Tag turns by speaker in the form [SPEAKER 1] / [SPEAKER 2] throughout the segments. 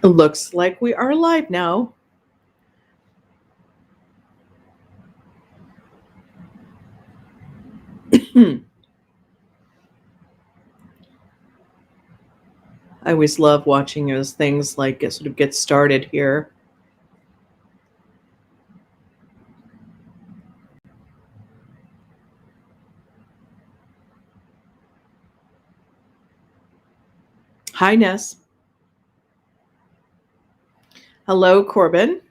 [SPEAKER 1] It looks like we are live now. I always love watching as things like get started here. Hi, Ness. Hello, Corbin.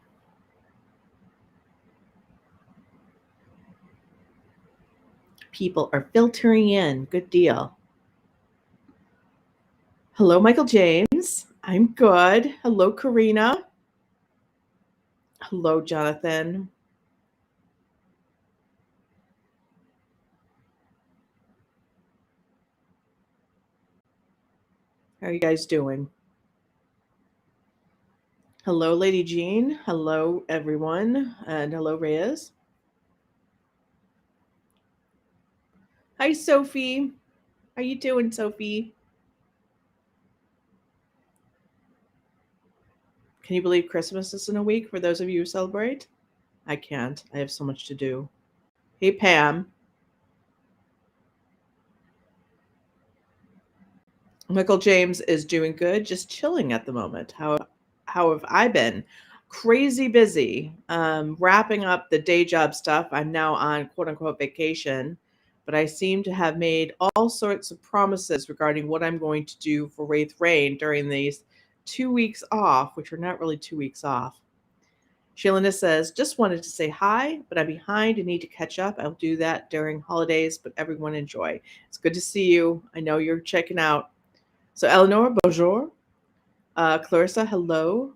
[SPEAKER 1] People are filtering in. Good deal. Hello, Michael James. I'm good. Hello, Karina. Hello, Jonathan. How are you guys doing? Hello, Lady Jean. Hello, everyone. And hello, Reyes. Hi, Sophie. How you doing, Sophie? Can you believe Christmas is in a week for those of you who celebrate? I can't. I have so much to do. Hey, Pam. Michael James is doing good, just chilling at the moment. How have I been? Crazy busy. Wrapping up the day job stuff. I'm now on quote unquote vacation, but I seem to have made all sorts of promises regarding what I'm going to do for Wraith Rain during these 2 weeks off, which are not really 2 weeks off. Shalina says, just wanted to say hi, but I'm behind and need to catch up. I'll do that during holidays, but everyone enjoy. It's good to see you. I know you're checking out. So Eleanor, bonjour. Clarissa, hello.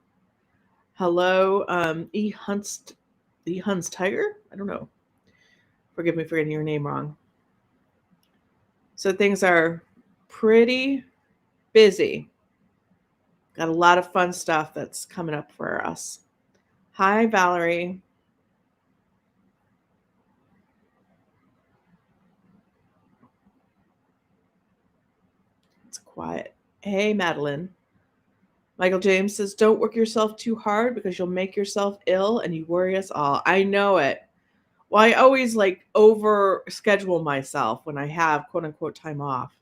[SPEAKER 1] Hello. E Hunts Tiger? I don't know. Forgive me for getting your name wrong. So things are pretty busy. Got a lot of fun stuff that's coming up for us. Hi, Valerie. It's quiet. Hey, Madeline. Michael James says, don't work yourself too hard because you'll make yourself ill and you worry us all. I know it. Well, I always like over schedule myself when I have quote unquote time off.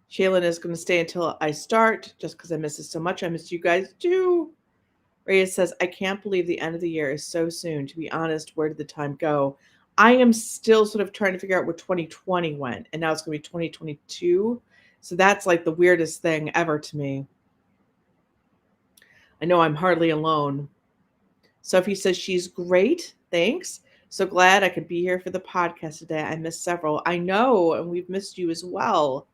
[SPEAKER 1] Shaylin is going to stay until I start just because I miss it so much. I miss you guys too. Reyes says, I can't believe the end of the year is so soon. To be honest, where did the time go? I am still sort of trying to figure out where 2020 went, and now it's going to be 2022. So that's like the weirdest thing ever to me. I know I'm hardly alone. Sophie says she's great. Thanks. So glad I could be here for the podcast today. I missed several. I know, and we've missed you as well.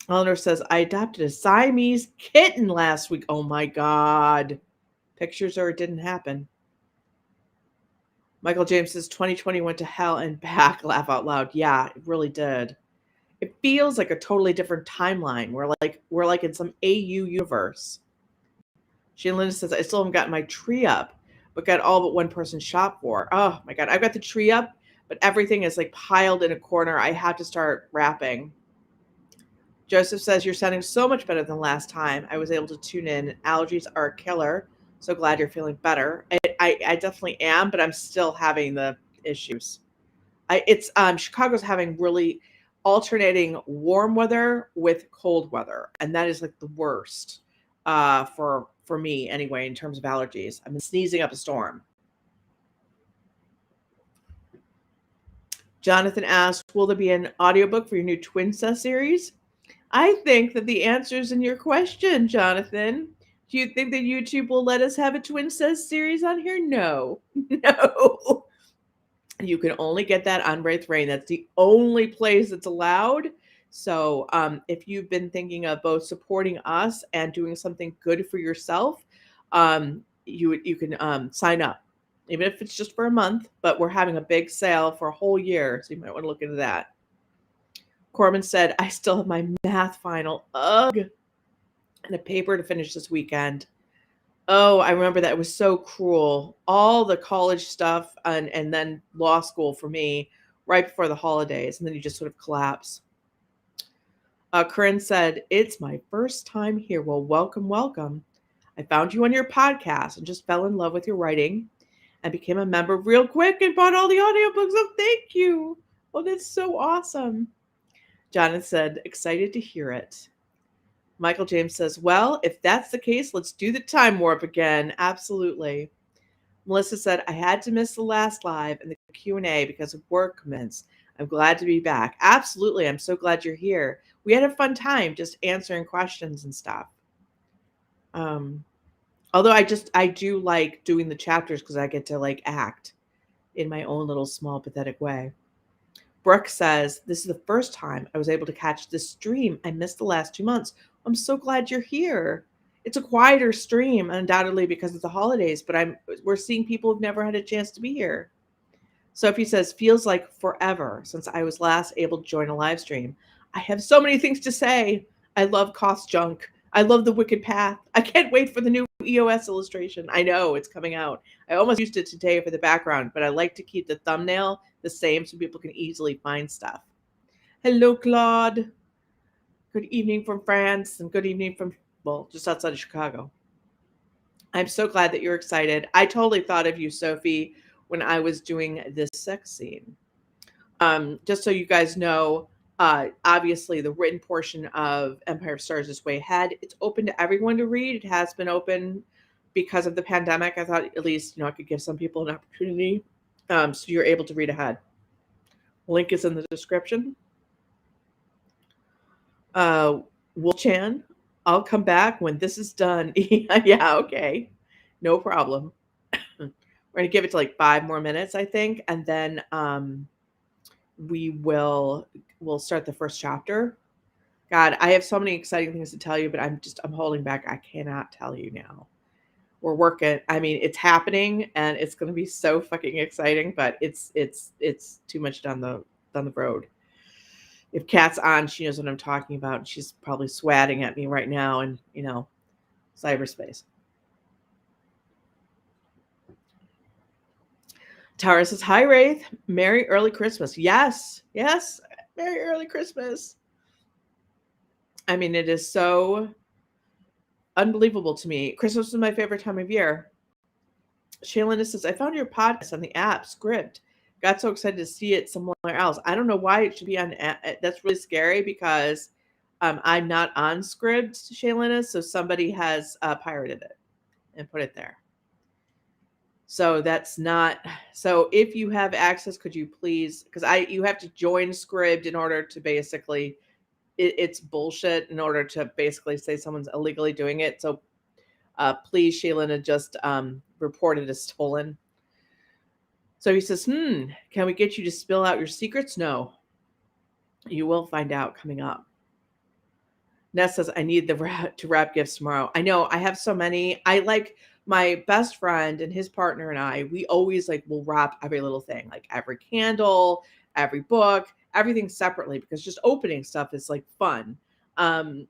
[SPEAKER 1] Eleanor says, I adopted a Siamese kitten last week. Oh my God. Pictures or it didn't happen. Michael James says 2020 went to hell and back. Laugh out loud. Yeah, it really did. It feels like a totally different timeline. We're like in some AU universe. Sheila says, I still haven't gotten my tree up, but got all but one person shop for. Oh my God. I've got the tree up, but everything is like piled in a corner. I have to start wrapping. Joseph says, you're sounding so much better than last time. I was able to tune in. Allergies are a killer. So glad you're feeling better. I definitely am, but I'm still having the issues. It's Chicago's having really alternating warm weather with cold weather, and that is like the worst for me anyway in terms of allergies. I've been sneezing up a storm. Jonathan asked, will there be an audiobook for your new Twinsa series? I think that the answer is in your question, Jonathan. Do you think that YouTube will let us have a Twinsa series on here? No. No. You can only get that on Wraith Rain. That's the only place it's allowed. So if you've been thinking of both supporting us and doing something good for yourself, you can sign up, even if it's just for a month. But we're having a big sale for a whole year, so you might want to look into that. Corbin said, I still have my math final. Ugh. And a paper to finish this weekend. Oh, I remember that. It was so cruel. All the college stuff and then law school for me right before the holidays. And then you just sort of collapse. Corinne said, "It's my first time here." Well, welcome, welcome. I found you on your podcast and just fell in love with your writing and became a member real quick and bought all the audiobooks. Oh, thank you. Oh, that's so awesome. Jonathan said, "Excited to hear it." Michael James says, "Well, if that's the case, let's do the time warp again." Absolutely. Melissa said, "I had to miss the last live and the Q&A because of work commitments. I'm glad to be back." Absolutely. I'm so glad you're here. We had a fun time just answering questions and stuff. Although I do like doing the chapters because I get to like act in my own little small pathetic way. Brooke says, "This is the first time I was able to catch this stream. I missed the last 2 months. I'm so glad you're here." It's a quieter stream, undoubtedly because of the holidays, but we're seeing people who've never had a chance to be here. Sophie says, "Feels like forever since I was last able to join a live stream. I have so many things to say. I love cost junk. I love the Wicked Path. I can't wait for the new EOS illustration. I know it's coming out. I almost used it today for the background, but I like to keep the thumbnail the same so people can easily find stuff." Hello, Claude. Good evening from France and good evening from, well, just outside of Chicago. I'm so glad that you're excited. I totally thought of you, Sophie, when I was doing this sex scene. Just so you guys know, obviously the written portion of Empire of Stars is way ahead. It's open to everyone to read. It has been open because of the pandemic. I thought at least, I could give some people an opportunity. So you're able to read ahead. Link is in the description. Wolchan, "I'll come back when this is done." Yeah, okay. No problem. We're going to give it to like 5 more minutes, I think, and then we'll start the first chapter. God, I have so many exciting things to tell you, but I'm holding back. I cannot tell you now. We're working. I mean, it's happening and it's going to be so fucking exciting, but it's too much down the road. If Kat's on, she knows what I'm talking about. She's probably swatting at me right now in, cyberspace. Tara says, "Hi, Raythe. Merry early Christmas." Yes. Yes. Merry early Christmas. I mean, it is so unbelievable to me. Christmas is my favorite time of year. Shaylin says, "I found your podcast on the app, Script. Got so excited to see it somewhere else. I don't know why it should be on app. That's really scary because I'm not on Script, Shaylin, so somebody has pirated it and put it there. So that's not, so if you have access, could you please, because you have to join Script in order to basically, it's bullshit in order to basically say someone's illegally doing it. So please, Shaylin, just report it as stolen. So he says, "Can we get you to spill out your secrets?" No. You will find out coming up. Ness says, "I need to wrap gifts tomorrow." I know, I have so many. I like my best friend and his partner and I, we always will wrap every little thing, like every candle, every book, everything separately, because just opening stuff is fun. And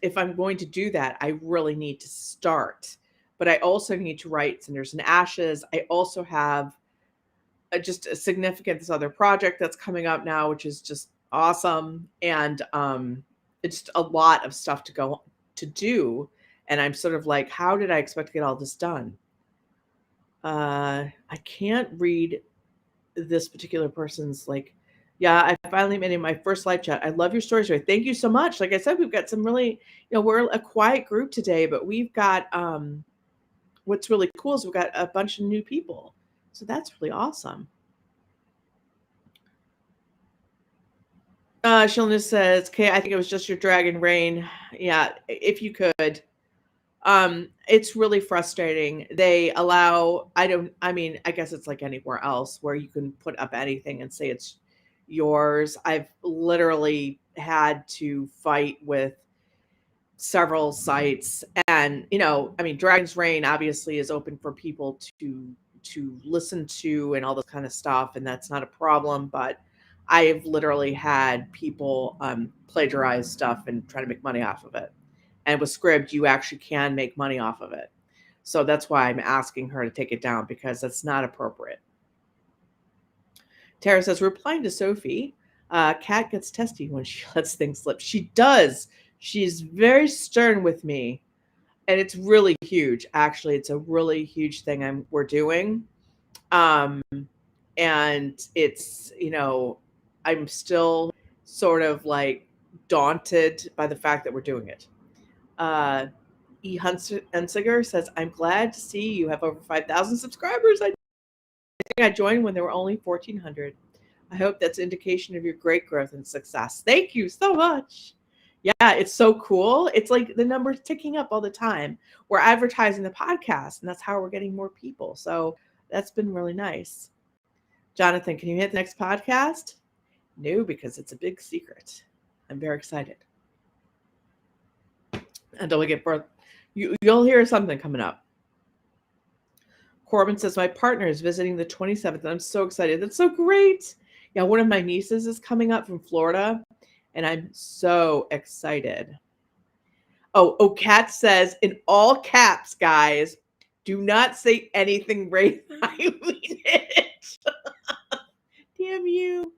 [SPEAKER 1] if I'm going to do that, I really need to start. But I also need to write Cinders and Ashes. I also have just a significant this other project that's coming up now, which is just awesome. And it's a lot of stuff to do. And I'm sort of like, how did I expect to get all this done? I can't read this particular person's yeah, I finally made it my first live chat. I love your stories, Ray. Thank you so much. Like I said, we've got some really, we're a quiet group today, but we've got what's really cool is we've got a bunch of new people. So that's really awesome. Shilna says, "Okay, I think it was just your Dragon Rain." Yeah, if you could. It's really frustrating. They allow, I mean, I guess it's like anywhere else where you can put up anything and say it's yours. I've literally had to fight with several sites, and I mean, Dragon's Reign obviously is open for people to listen to and all this kind of stuff, and that's not a problem. But I have literally had people plagiarize stuff and try to make money off of it. And with Scribd, you actually can make money off of it. So that's why I'm asking her to take it down, because that's not appropriate. Tara says, replying to Sophie, Kat gets testy when she lets things slip. She does. She's very stern with me, and it's really huge. Actually, it's a really huge thing we're doing. Um, and it's, I'm still sort of like daunted by the fact that we're doing it. Hunsiger says, I'm glad to see you have over 5,000 subscribers. I think I joined when there were only 1,400. I hope that's an indication of your great growth and success. Thank you so much. Yeah, it's so cool. It's like the numbers ticking up all the time. We're advertising the podcast, and that's how we're getting more people. So that's been really nice. Jonathan, can you hit the next podcast? No, because it's a big secret. I'm very excited. Until we get birth, you'll hear something coming up. Corbin says, my partner is visiting the 27th, and I'm so excited. That's so great. Yeah, one of my nieces is coming up from Florida, and I'm so excited. Oh, Kat says, in all caps, guys, do not say anything Raythe. I mean it. Damn you.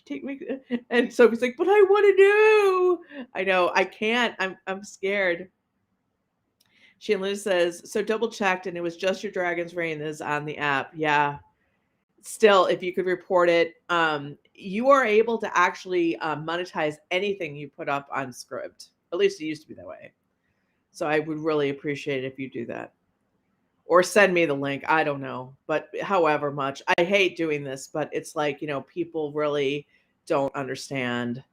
[SPEAKER 1] Take me. And Sophie's like, but I want to know. I know, I can't. I'm scared. Shanlin says, so double checked, and it was just your Dragon's Reign that is on the app. Yeah. Still, if you could report it, you are able to actually monetize anything you put up on Scribd. At least it used to be that way. So I would really appreciate it if you do that. Or send me the link. I don't know. But however much. I hate doing this, but it's like, people really don't understand.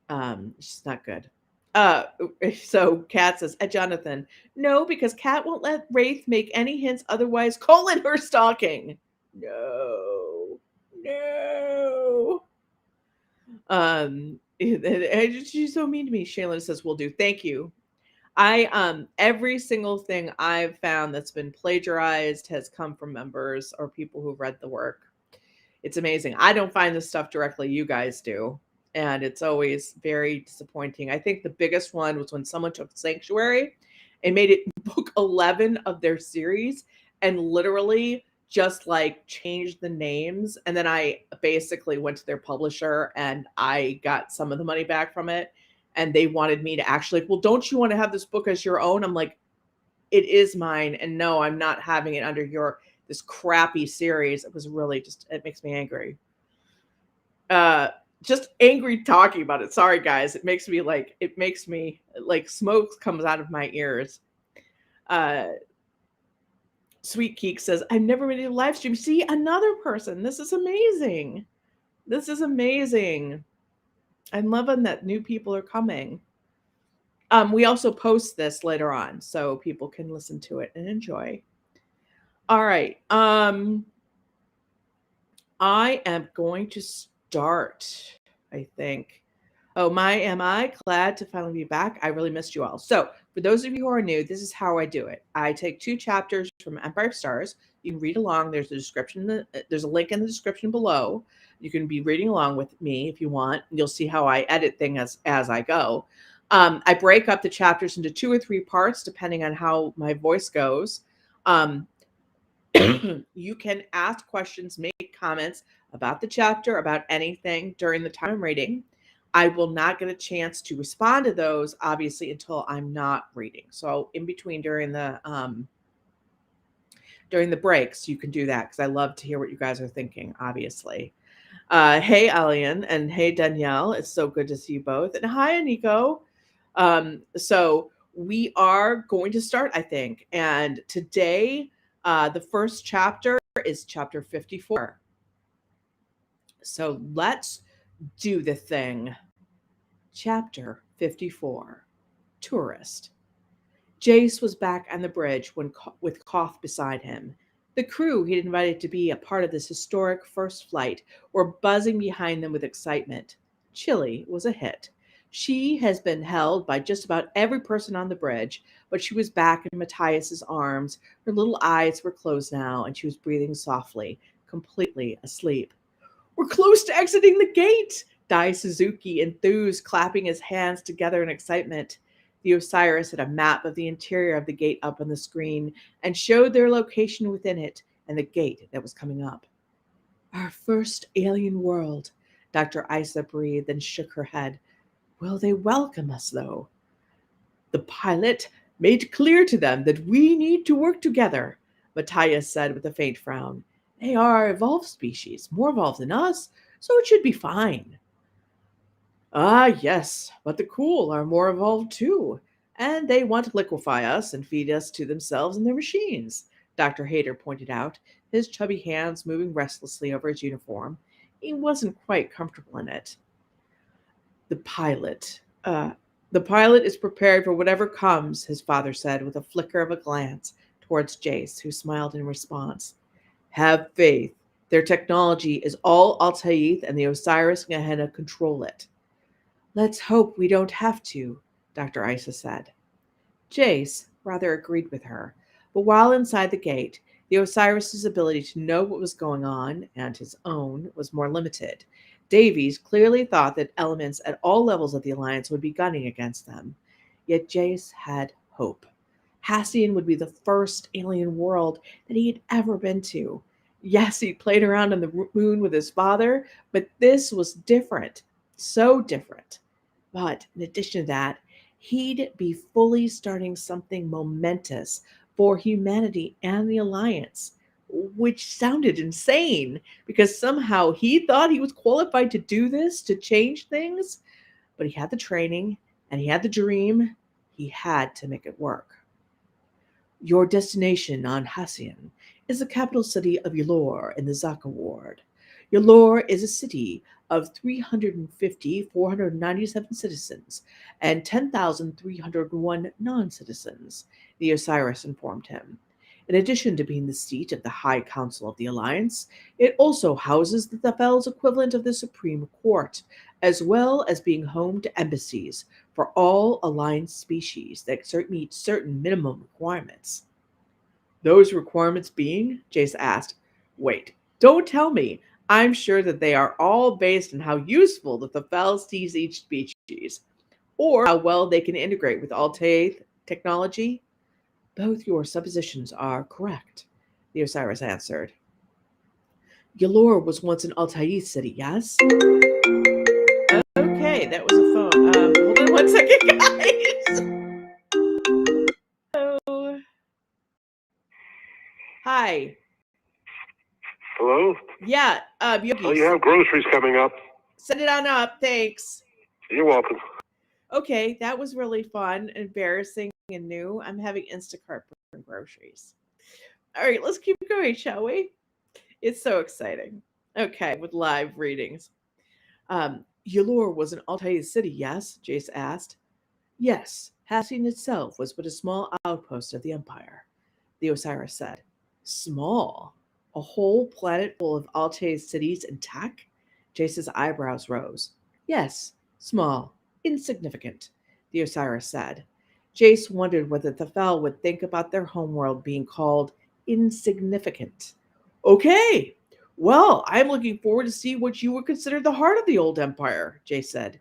[SPEAKER 1] It's just not good. So Kat says, Jonathan, no, because Kat won't let Raythe make any hints otherwise, colon her stalking. No. She's so mean to me. Shaylin says, will do. Thank you. Every single thing I've found that's been plagiarized has come from members or people who've read the work. It's amazing. I don't find this stuff directly. You guys do. And it's always very disappointing. I think the biggest one was when someone took Sanctuary and made it book 11 of their series and literally just like changed the names. And then I basically went to their publisher and I got some of the money back from it. And they wanted me to actually, well, don't you want to have this book as your own? I'm like, it is mine. And no, I'm not having it under this crappy series. It was really it makes me angry. Just angry talking about it. Sorry, guys. It makes me like smoke comes out of my ears. Sweet Keek says, I've never been to a live stream. See, another person. This is amazing. I'm loving that new people are coming. We also post this later on so people can listen to it and enjoy. All right. I am going to start, I think. Oh, am I glad to finally be back? I really missed you all. So for those of you who are new, this is how I do it. I take 2 chapters from Empire of Stars. You can read along. There's a description. There's a link in the description below. You can be reading along with me if you want. You'll see how I edit things as I go. I break up the chapters into 2 or 3 parts, depending on how my voice goes. You can ask questions, make comments about the chapter, about anything during the time I'm reading. I will not get a chance to respond to those, obviously, until I'm not reading. So in between during the breaks, you can do that because I love to hear what you guys are thinking, obviously. Hey, Alien, and hey, Danielle. It's so good to see you both. And hi, Nico. So we are going to start, I think. And today, the first chapter is chapter 54. So let's do the thing. Chapter 54. Tourist. Jace was back on the bridge with Khoth beside him. The crew he'd invited to be a part of this historic first flight were buzzing behind them with excitement. Chili was a hit. She has been held by just about every person on the bridge, but she was back in Matthias's arms. Her little eyes were closed now, and she was breathing softly, completely asleep. We're close to exiting the gate, Dai Suzuki enthused, clapping his hands together in excitement. The Osiris had a map of the interior of the gate up on the screen and showed their location within it and the gate that was coming up. Our first alien world, Dr. Isa breathed and shook her head. Will they welcome us, though? The pilot made clear to them that we need to work together, Matthias said with a faint frown. They are evolved species, more evolved than us, so it should be fine. Ah, yes, but the cool are more evolved too, and they want to liquefy us and feed us to themselves and their machines, Dr. Hayter pointed out, his chubby hands moving restlessly over his uniform. He wasn't quite comfortable in it. The pilot. The pilot is prepared for whatever comes, his father said with a flicker of a glance towards Jace, who smiled in response. Have faith. Their technology is all Altaith, and the Osiris and Gehenna control it. Let's hope we don't have to, Dr. Isa said. Jace rather agreed with her, but while inside the gate, the Osiris's ability to know what was going on, and his own, was more limited. Davies clearly thought that elements at all levels of the Alliance would be gunning against them. Yet Jace had hope. Hassian would be the first alien world that he had ever been to. Yes, he played around on the moon with his father, but this was different. So different. But in addition to that, he'd be fully starting something momentous for humanity and the Alliance, which sounded insane because somehow he thought he was qualified to do this, to change things, but he had the training and he had the dream. He had to make it work. Your destination on Hassian is the capital city of Yulor in the Zaka Ward. Yulor is a city of 497 citizens and 10,301 non-citizens, the Osiris informed him. In addition to being the seat of the High Council of the Alliance, it also houses the Thafel's equivalent of the Supreme Court, as well as being home to embassies for all Alliance species that meet certain minimum requirements. Those requirements being? Jace asked. Wait, don't tell me. I'm sure that they are all based on how useful the Thafel sees each species, or how well they can integrate with Altaith technology. Both your suppositions are correct, the Osiris answered. Yulor was once an Altaith city, yes? Okay, that was a phone. Hold on one second, guys. Hello. Hi.
[SPEAKER 2] Hello?
[SPEAKER 1] Yeah,
[SPEAKER 2] Oh, you
[SPEAKER 1] Yogis.
[SPEAKER 2] have groceries coming up.
[SPEAKER 1] Send it on up. Thanks.
[SPEAKER 2] You're welcome.
[SPEAKER 1] Okay, that was really fun, embarrassing, and new. I'm having Instacart bring groceries. All right, let's keep going, shall we? It's so exciting. Okay, with live readings. Yulor was an Altai city, yes? Jace asked. Yes, Hassian itself was but a small outpost of the Empire, the Osiris said. Small? A whole planet full of Altai cities and tech? Jace's eyebrows rose. Yes, small, insignificant, the Osiris said. Jace wondered whether Thafel would think about their homeworld being called insignificant. Okay, well, I'm looking forward to see what you would consider the heart of the old empire, Jace said.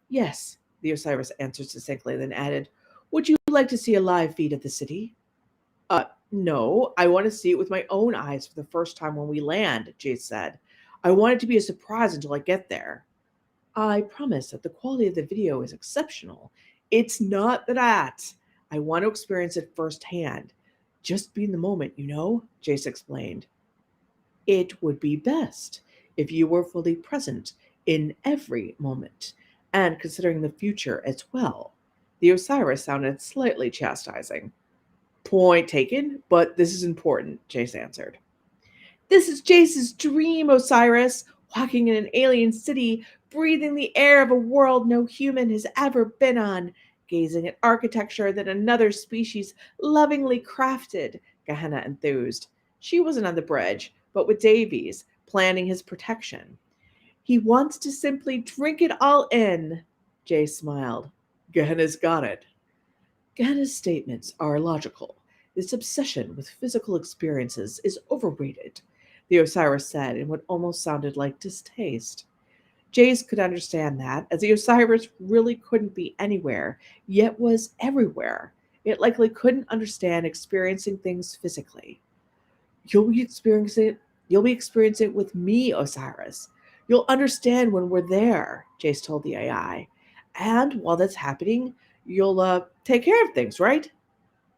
[SPEAKER 1] Yes, the Osiris answered succinctly, then added, would you like to see a live feed of the city? No, I want to see it with my own eyes for the first time when we land, Jace said. I want it to be a surprise until I get there. I promise that the quality of the video is exceptional. It's not that. I want to experience it firsthand. Just be in the moment, Jace explained. It would be best if you were fully present in every moment, and considering the future as well. The Osiris sounded slightly chastising. Point taken, but this is important, Jace answered. This is Jace's dream, Osiris, walking in an alien city, breathing the air of a world no human has ever been on, gazing at architecture that another species lovingly crafted, Gehenna enthused. She wasn't on the bridge, but with Davies, planning his protection. He wants to simply drink it all in, Jace smiled. Gehenna's got it. Gehenna's statements are logical. This obsession with physical experiences is overrated, the Osiris said in what almost sounded like distaste. Jace could understand that, as the Osiris really couldn't be anywhere, yet was everywhere. It likely couldn't understand experiencing things physically. You'll be experiencing it with me, Osiris. You'll understand when we're there, Jace told the AI. And while that's happening, you'll take care of things, right?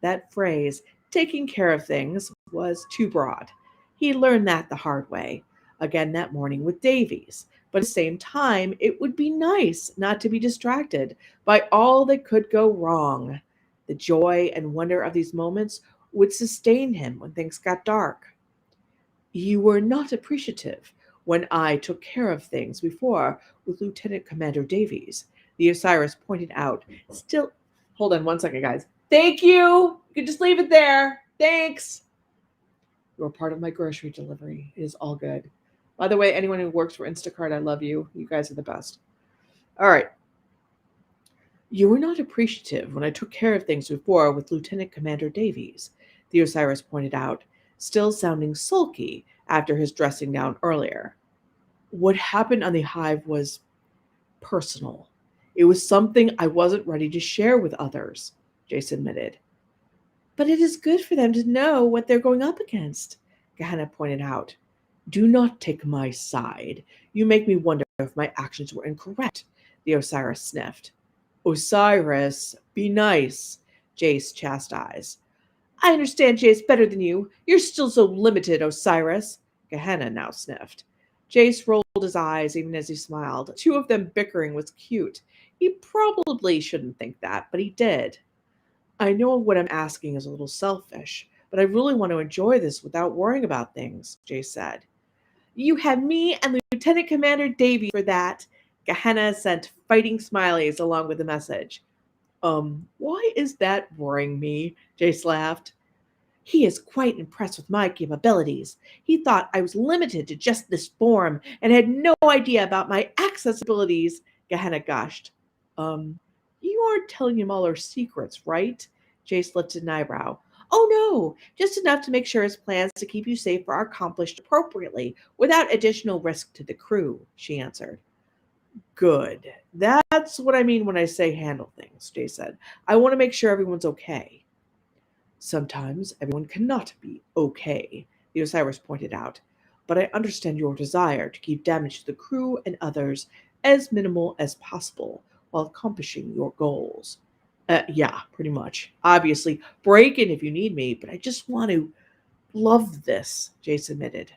[SPEAKER 1] That phrase, taking care of things, was too broad. He learned that the hard way, again that morning with Davies. But at the same time, it would be nice not to be distracted by all that could go wrong. The joy and wonder of these moments would sustain him when things got dark. You were not appreciative when I took care of things before with Lieutenant Commander Davies, the Osiris pointed out. Still, hold on one second, guys. Thank you. You can just leave it there. Thanks. You're part of my grocery delivery. It is all good. By the way, anyone who works for Instacart, I love you. You guys are the best. All right. You were not appreciative when I took care of things before with Lieutenant Commander Davies, the Osiris pointed out, still sounding sulky after his dressing down earlier. What happened on the hive was personal. It was something I wasn't ready to share with others, Jace admitted. But it is good for them to know what they're going up against, Gehenna pointed out. Do not take my side. You make me wonder if my actions were incorrect, the Osiris sniffed. Osiris, be nice, Jace chastised. I understand Jace better than you. You're still so limited, Osiris, Gehenna now sniffed. Jace rolled his eyes even as he smiled. Two of them bickering was cute. He probably shouldn't think that, but he did. I know what I'm asking is a little selfish, but I really want to enjoy this without worrying about things, Jace said. You have me and Lieutenant Commander Davy for that. Gehenna sent fighting smileys along with the message. Why is that worrying me? Jace laughed. He is quite impressed with my capabilities. He thought I was limited to just this form and had no idea about my accessibilities, Gehenna gushed. You aren't telling him all our secrets, right? Jace lifted an eyebrow. Oh no, just enough to make sure his plans to keep you safe are accomplished appropriately, without additional risk to the crew, she answered. Good. That's what I mean when I say handle things, Jace said. I want to make sure everyone's okay. Sometimes everyone cannot be okay, the Osiris pointed out, but I understand your desire to keep damage to the crew and others as minimal as possible while accomplishing your goals. Yeah, pretty much. Obviously, break in if you need me, but I just want to love this, Jace admitted.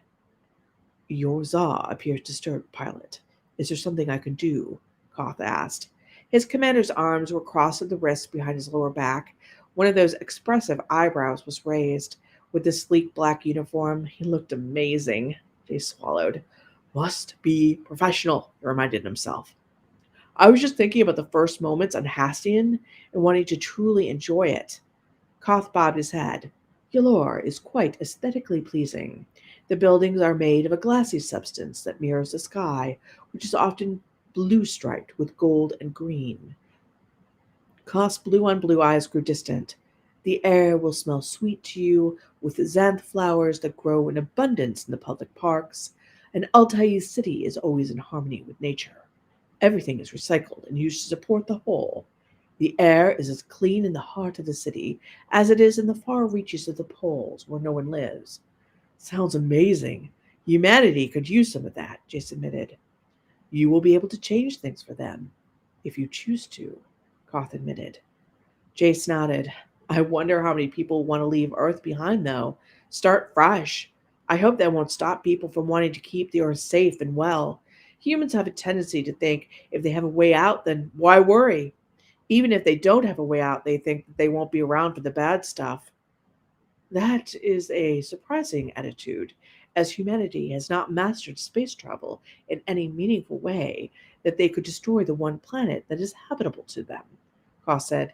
[SPEAKER 1] Your Za appears disturbed, pilot. Is there something I can do? Khoth asked. His commander's arms were crossed at the wrists behind his lower back. One of those expressive eyebrows was raised. With the sleek black uniform, he looked amazing. He swallowed. Must be professional, he reminded himself. I was just thinking about the first moments on Hastian and wanting to truly enjoy it. Khoth bobbed his head. Yalor is quite aesthetically pleasing. The buildings are made of a glassy substance that mirrors the sky, which is often blue-striped with gold and green. Khoth's blue-on-blue eyes grew distant. The air will smell sweet to you, with xanth flowers that grow in abundance in the public parks, and Altai's city is always in harmony with nature. Everything is recycled and used to support the whole. The air is as clean in the heart of the city as it is in the far reaches of the poles where no one lives. Sounds amazing. Humanity could use some of that, Jace admitted. You will be able to change things for them, if you choose to, Khoth admitted. Jace nodded. I wonder how many people want to leave Earth behind, though. Start fresh. I hope that won't stop people from wanting to keep the Earth safe and well. Humans have a tendency to think if they have a way out, then why worry? Even if they don't have a way out, they think that they won't be around for the bad stuff. That is a surprising attitude, as humanity has not mastered space travel in any meaningful way that they could destroy the one planet that is habitable to them, Khoth said.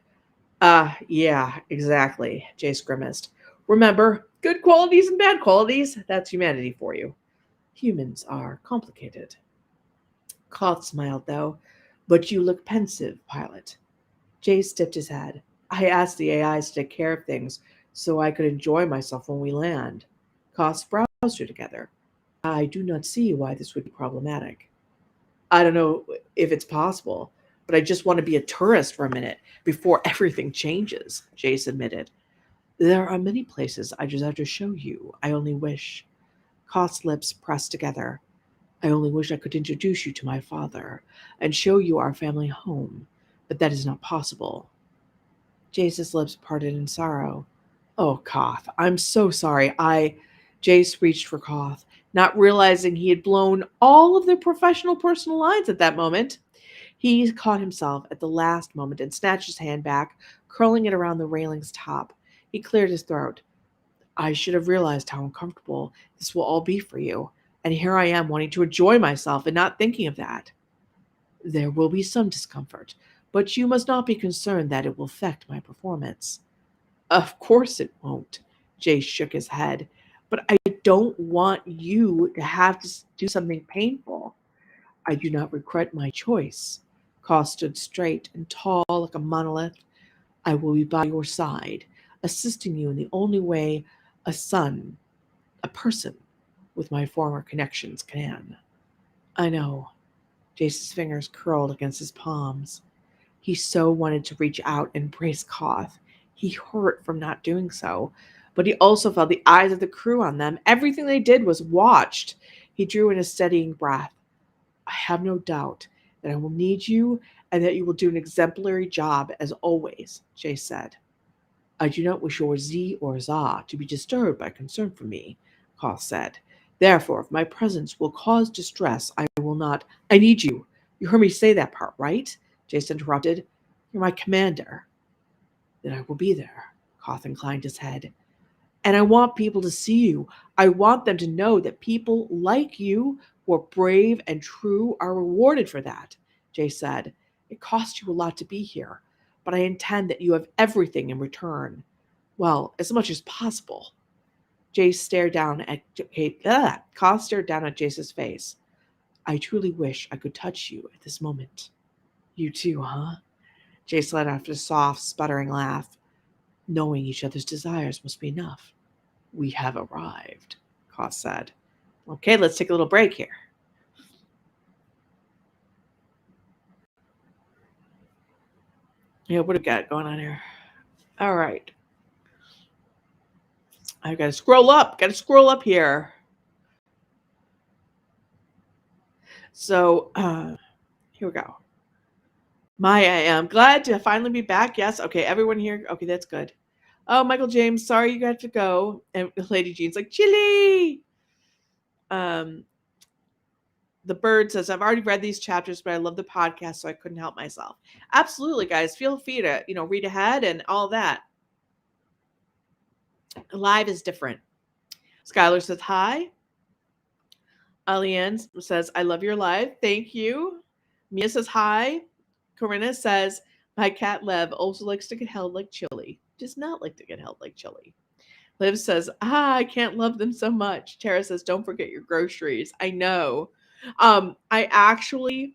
[SPEAKER 1] Yeah, exactly, Jace grimaced. Remember, good qualities and bad qualities, that's humanity for you. Humans are complicated. Khoth smiled, though. But you look pensive, pilot. Jace tipped his head. I asked the AIs to take care of things so I could enjoy myself when we land. Khoth's brows drew together. I do not see why this would be problematic. I don't know if it's possible, but I just want to be a tourist for a minute before everything changes, Jace admitted. There are many places I desire to show you. I only wish. Khoth's lips pressed together. I only wish I could introduce you to my father and show you our family home, but that is not possible. Jace's lips parted in sorrow. Oh, Khoth, I'm so sorry. Jace reached for Khoth, not realizing he had blown all of their professional personal lines at that moment. He caught himself at the last moment and snatched his hand back, curling it around the railing's top. He cleared his throat. I should have realized how uncomfortable this will all be for you, and here I am wanting to enjoy myself and not thinking of that. There will be some discomfort, but you must not be concerned that it will affect my performance. Of course it won't. Jay shook his head. But I don't want you to have to do something painful. I do not regret my choice. Khoth stood straight and tall like a monolith. I will be by your side, assisting you in the only way a son, a person with my former connections can. I know. Jace's fingers curled against his palms. He so wanted to reach out and embrace Khoth. He hurt from not doing so, but he also felt the eyes of the crew on them. Everything they did was watched. He drew in a steadying breath. I have no doubt that I will need you and that you will do an exemplary job as always, Jay said. I do not wish your Z or Za to be disturbed by concern for me, Khoth said. Therefore, if my presence will cause distress, I will not. I need you. You heard me say that part, right? Jace interrupted. You're my commander. Then I will be there. Khoth inclined his head. And I want people to see you. I want them to know that people like you who are brave and true are rewarded for that, Jay said. It cost you a lot to be here, but I intend that you have everything in return. Well, as much as possible. Khoth stared down at Jace's face. I truly wish I could touch you at this moment. You too, huh? Jace let out a soft, sputtering laugh. Knowing each other's desires must be enough. We have arrived, Khoth said. Okay, let's take a little break here. Yeah, what do we got going on here? All right. I've got to scroll up. Got to scroll up here. So, here we go. I am glad to finally be back. Yes. Okay, everyone here. Okay, that's good. Oh, Michael James, sorry you got to go. And Lady Jean's like, chili. The bird says, I've already read these chapters, but I love the podcast, so I couldn't help myself. Absolutely, guys. Feel free to, read ahead and all that. Live is different. Skylar says, hi. Aliane says, I love your live. Thank you. Mia says, hi. Corinna says, my cat Lev also likes to get held like chili. Does not like to get held like chili. Liv says, I can't love them so much. Tara says, don't forget your groceries. I know. I actually,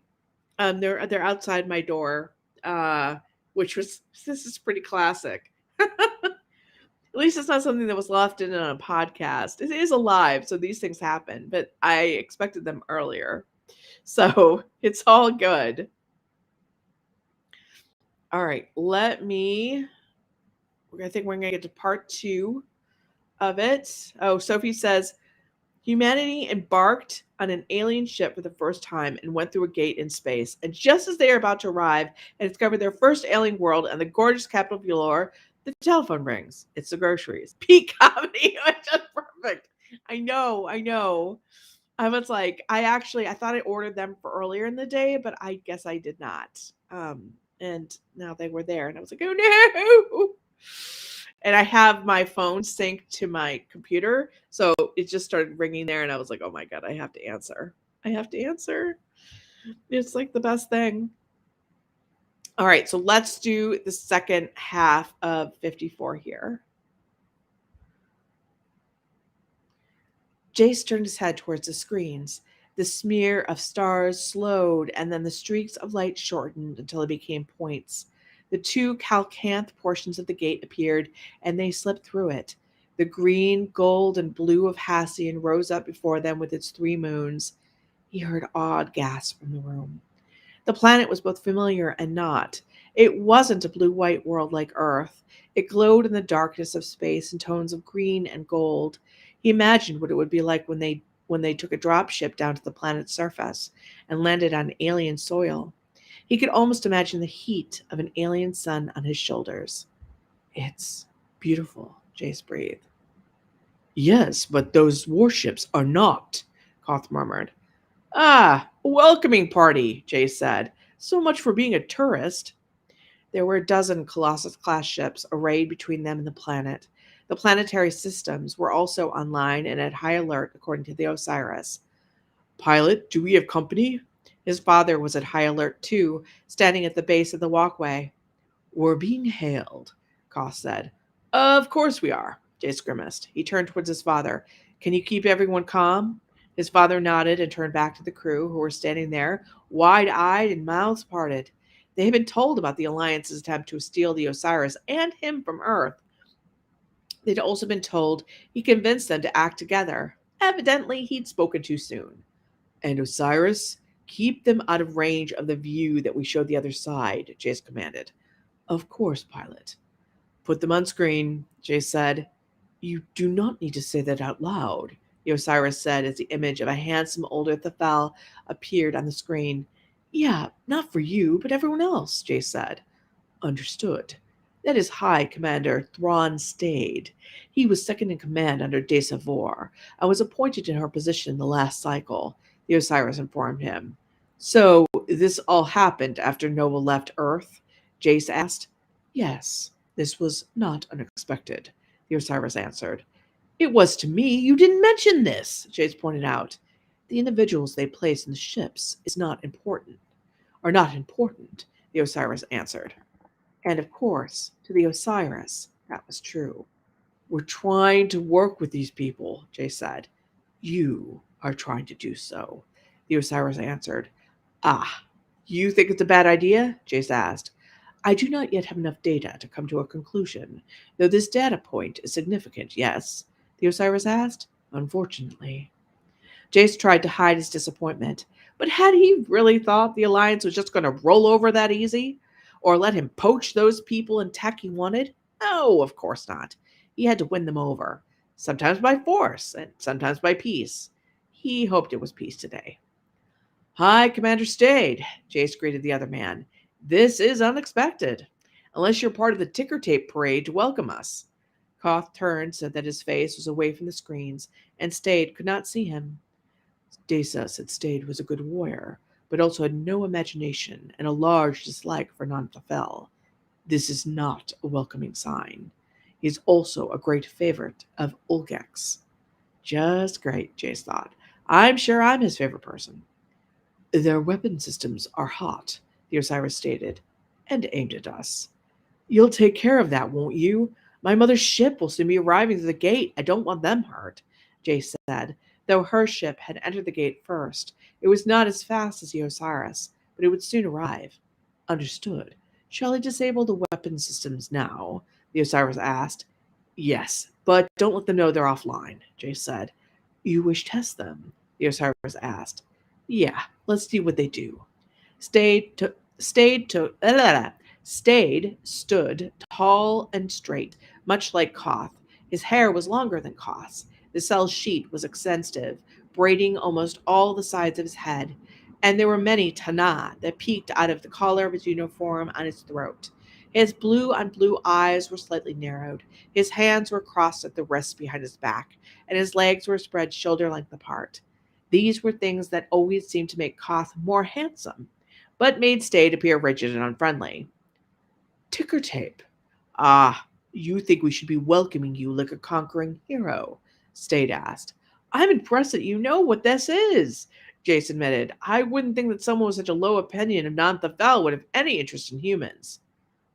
[SPEAKER 1] they're outside my door, this is pretty classic. At least it's not something that was left in on a podcast. It is alive, so these things happen, but I expected them earlier. So it's all good. All right, I think we're going to get to part 2 of it. Oh, Sophie says, humanity embarked on an alien ship for the first time and went through a gate in space. And just as they are about to arrive and discover their first alien world and the gorgeous capital of Yulor, the telephone rings. It's the groceries. Peak comedy, which is perfect. I know. I was like, I thought I ordered them for earlier in the day, but I guess I did not. And now they were there, and I was like, oh no. And I have my phone synced to my computer, so it just started ringing there, and I was like, oh my God, I have to answer. It's like the best thing. All right, so let's do the second half of 54 here. Jace turned his head towards the screens. The smear of stars slowed, and then the streaks of light shortened until it became points. The 2 calcanth portions of the gate appeared, and they slipped through it. The green, gold, and blue of Hassian rose up before them with its 3 moons. He heard awed gasps from the room. The planet was both familiar and not. It wasn't a blue-white world like Earth. It glowed in the darkness of space in tones of green and gold. He imagined what it would be like when they when they took a dropship down to the planet's surface and landed on alien soil. He could almost imagine the heat of an alien sun on his shoulders. It's beautiful, Jace breathed. Yes, but those warships are not, Koth murmured. Ah, a welcoming party, Jace said. So much for being a tourist. There were a dozen Colossus-class ships arrayed between them and the planet. The planetary systems were also online and at high alert, according to the Osiris. Pilot, do we have company? His father was at high alert too, standing at the base of the walkway. We're being hailed, Koth said. Of course we are, Jace grimaced. He turned towards his father. Can you keep everyone calm? His father nodded and turned back to the crew, who were standing there, wide-eyed and mouths parted. They had been told about the Alliance's attempt to steal the Osiris and him from Earth. They'd also been told he convinced them to act together. Evidently, he'd spoken too soon. And Osiris, keep them out of range of the view that we showed the other side, Jace commanded. Of course, pilot. Put them on screen, Jace said. You do not need to say that out loud, the Osiris said as the image of a handsome older Thafel appeared on the screen. Yeah, not for you, but everyone else, Jace said. Understood. That is High Commander Thrawn Stade. He was second in command under Jace Parker and was appointed in her position in the last cycle, the Osiris informed him. So, this all happened after Nova left Earth? Jace asked. Yes, this was not unexpected, the Osiris answered. It was to me. You didn't mention this, Jace pointed out. The individuals they place in the ships are not important, the Osiris answered. And of course, to the Osiris, that was true. We're trying to work with these people, Jace said. You are trying to do so, the Osiris answered. Ah, you think it's a bad idea? Jace asked. I do not yet have enough data to come to a conclusion, though this data point is significant, yes, the Osiris asked. Unfortunately. Jace tried to hide his disappointment, but had he really thought the Alliance was just going to roll over that easy? Or let him poach those people and tech he wanted? No, of course not. He had to win them over, sometimes by force and sometimes by peace. He hoped it was peace today. Hi, Commander Stade, Jace greeted the other man. This is unexpected, unless you're part of the ticker tape parade to welcome us. Koth turned so that his face was away from the screens, and Stade could not see him. Desa said Stade was a good warrior, but also had no imagination and a large dislike for non-Thafel. This is not a welcoming sign. He is also a great favorite of Ulgex. Just great, Jace thought. I'm sure I'm his favorite person. Their weapon systems are hot, the Osiris stated, and aimed at us. You'll take care of that, won't you? My mother's ship will soon be arriving through the gate. I don't want them hurt, Jace said, though her ship had entered the gate first. It was not as fast as the Osiris, but it would soon arrive. Understood. Shall I disable the weapon systems now? The Osiris asked. Yes, but don't let them know they're offline, Jace said. You wish to test them? The Osiris asked. Yeah, let's see what they do. Stade stood tall and straight, much like Koth. His hair was longer than Koth's. The cell sheet was extensive, braiding almost all the sides of his head, and there were many tana that peeked out of the collar of his uniform on his throat. His blue-on-blue eyes were slightly narrowed. His hands were crossed at the wrists behind his back, and his legs were spread shoulder-length apart. These were things that always seemed to make Koth more handsome, but made Stade appear rigid and unfriendly. Ticker tape. Ah, you think we should be welcoming you like a conquering hero? Stade asked. I'm impressed that you know what this is, Jace admitted. I wouldn't think that someone with such a low opinion of non-Thafel would have any interest in humans.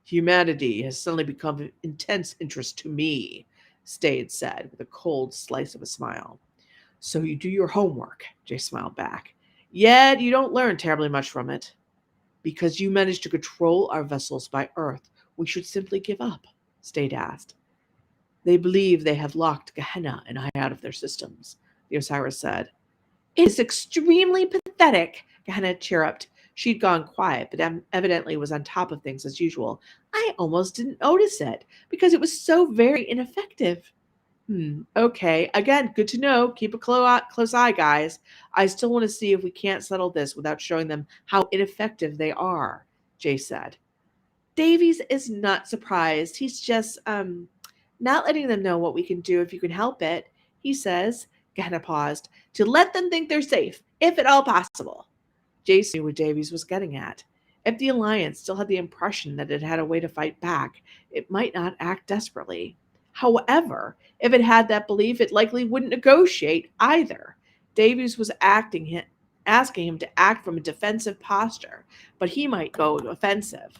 [SPEAKER 1] Humanity has suddenly become of intense interest to me, Stade said with a cold slice of a smile. So you do your homework, Jace smiled back. Yet you don't learn terribly much from it. Because you managed to control our vessels by Earth, we should simply give up, Stade asked. They believe they have locked Gehenna and I out of their systems, the Osiris said. It is extremely pathetic, Gehenna chirruped. She'd gone quiet, but evidently was on top of things as usual. I almost didn't notice it, because it was so very ineffective. Okay. Again, good to know. Keep a close eye, guys. I still want to see if we can't settle this without showing them how ineffective they are, Jay said. Davies is not surprised. He's just not letting them know what we can do if you can help it. He says, Gehenna paused, to let them think they're safe, if at all possible. Jace knew what Davies was getting at. If the Alliance still had the impression that it had a way to fight back, it might not act desperately. However, if it had that belief, it likely wouldn't negotiate either. Davies was asking him to act from a defensive posture, but he might go offensive.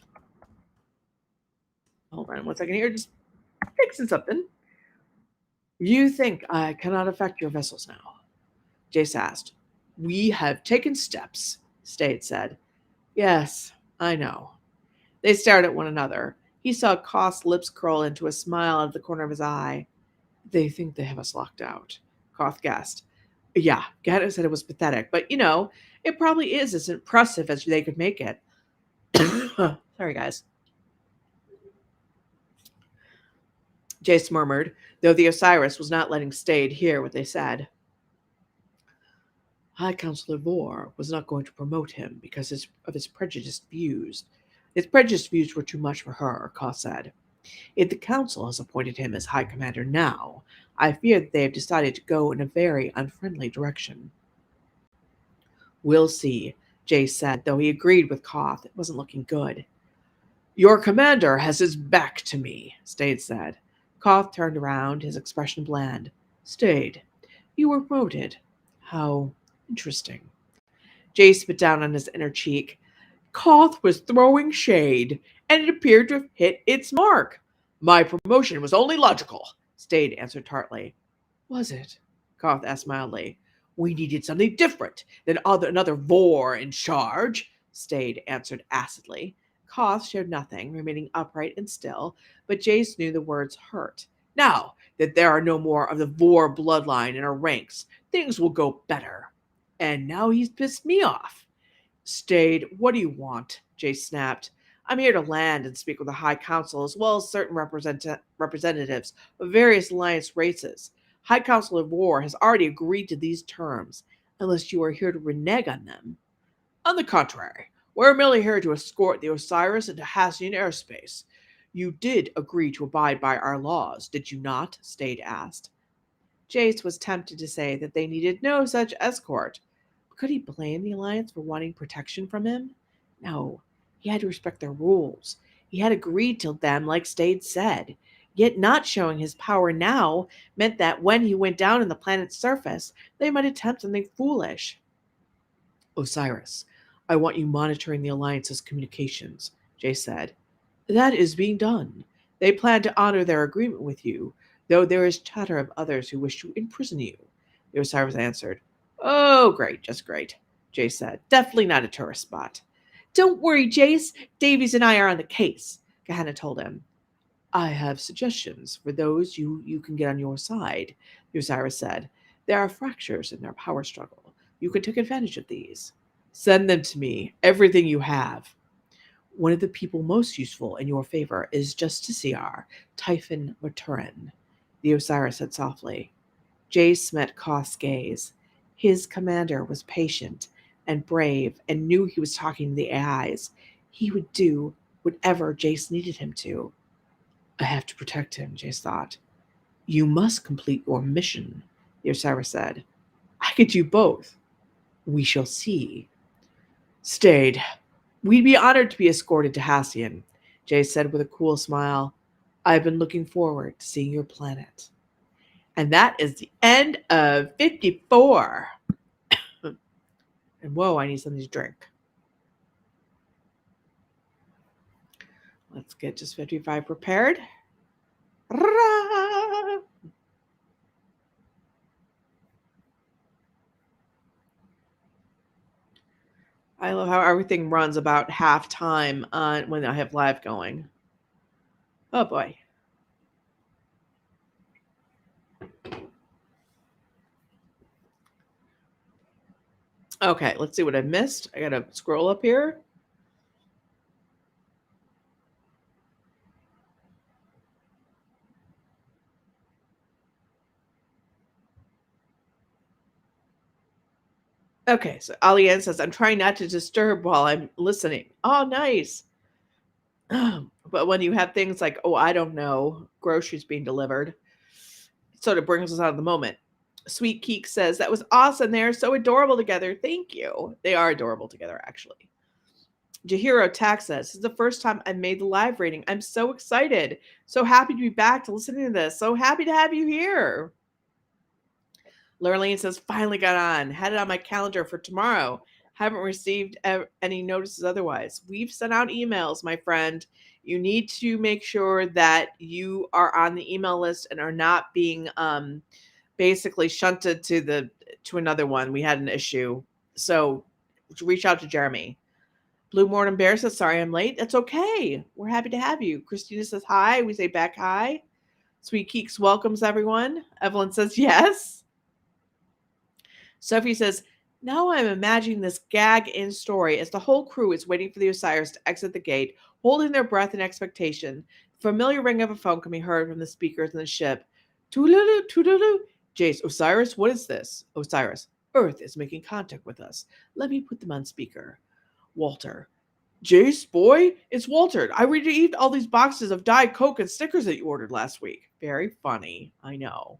[SPEAKER 1] Hold on 1 second here, just fixing something. You think I cannot affect your vessels now? Jace asked. We have taken steps, Stade said. Yes, I know. They stared at one another. He saw Khoth's lips curl into a smile out of the corner of his eye. They think they have us locked out, Khoth guessed. Yeah, Gehenna said it was pathetic, but it probably is as impressive as they could make it. Sorry, guys. Jace murmured, though the Osiris was not letting Stade hear what they said. High Counselor Vor was not going to promote him because of his prejudiced views. His prejudiced views were too much for her, Khoth said. If the Council has appointed him as High Commander now, I fear that they have decided to go in a very unfriendly direction. We'll see, Jace said, though he agreed with Khoth. It wasn't looking good. Your commander has his back to me, Stade said. Khoth turned around, his expression bland. Stade, you were promoted. How interesting. Jace spit down on his inner cheek. Khoth was throwing shade, and it appeared to have hit its mark. My promotion was only logical, Stade answered tartly. Was it? Khoth asked mildly. We needed something different than another Vor in charge, Stade answered acidly. Khoth showed nothing, remaining upright and still, but Jace knew the words hurt. Now that there are no more of the Vor bloodline in our ranks, things will go better. And now he's pissed me off. Stade, what do you want? Jace snapped. I'm here to land and speak with the High Council as well as certain representatives of various Alliance races. High Council of War has already agreed to these terms, unless you are here to renege on them. On the contrary, we're merely here to escort the Osiris into Hassian airspace. You did agree to abide by our laws, did you not? Stade asked. Jace was tempted to say that they needed no such escort. But could he blame the Alliance for wanting protection from him? No, he had to respect their rules. He had agreed to them like Stade said. Yet not showing his power now meant that when he went down on the planet's surface, they might attempt something foolish. Osiris, I want you monitoring the Alliance's communications, Jay said. That is being done. They plan to honor their agreement with you, though there is chatter of others who wish to imprison you. The Osiris answered. Oh, great, just great, Jay said. Definitely not a tourist spot. Don't worry, Jace. Davies and I are on the case, Gehenna told him. I have suggestions for those you can get on your side, the Osiris said. There are fractures in their power struggle. You can take advantage of these. Send them to me, everything you have. One of the people most useful in your favor is Justiciar, Typhon Maturin, the Osiris said softly. Jace met Khoth's gaze. His commander was patient and brave and knew he was talking to the AIs. He would do whatever Jace needed him to. I have to protect him, Jace thought. You must complete your mission, the Osiris said. I could do both. We shall see. Stayed. We'd be honored to be escorted to Hassian, Jace said with a cool smile. I've been looking forward to seeing your planet. And that is the end of 54. And whoa, I need something to drink. Let's get just 55 prepared. I love how everything runs about half time when I have live going. Oh boy. Okay, let's see what I missed. I gotta scroll up here. Okay, so Alliance says, I'm trying not to disturb while I'm listening. Oh, nice. But when you have things like, oh, I don't know, groceries being delivered, it sort of brings us out of the moment. Sweet Keek says, that was awesome. They're so adorable together. Thank you. They are adorable together, actually. Jahiro Tax says, this is the first time I've made the live reading. I'm so excited. So happy to be back to listening to this. So happy to have you here. Lurleen says, finally got on. Had it on my calendar for tomorrow. Haven't received any notices otherwise. We've sent out emails, my friend. You need to make sure that you are on the email list and are not being basically shunted to another one. We had an issue. So reach out to Jeremy. Blue Morning Bear says, sorry I'm late. That's okay. We're happy to have you. Christina says hi. We say back hi. Sweet Keeks welcomes everyone. Evelyn says yes. Sophie says, now I'm imagining this gag-in story as the whole crew is waiting for the Osiris to exit the gate, holding their breath in expectation. The familiar ring of a phone can be heard from the speakers in the ship. Toodaloo, toodaloo. Jace, Osiris, what is this? Osiris, Earth is making contact with us. Let me put them on speaker. Walter, Jace, boy, it's Walter. I retrieved all these boxes of Diet Coke and stickers that you ordered last week. Very funny, I know.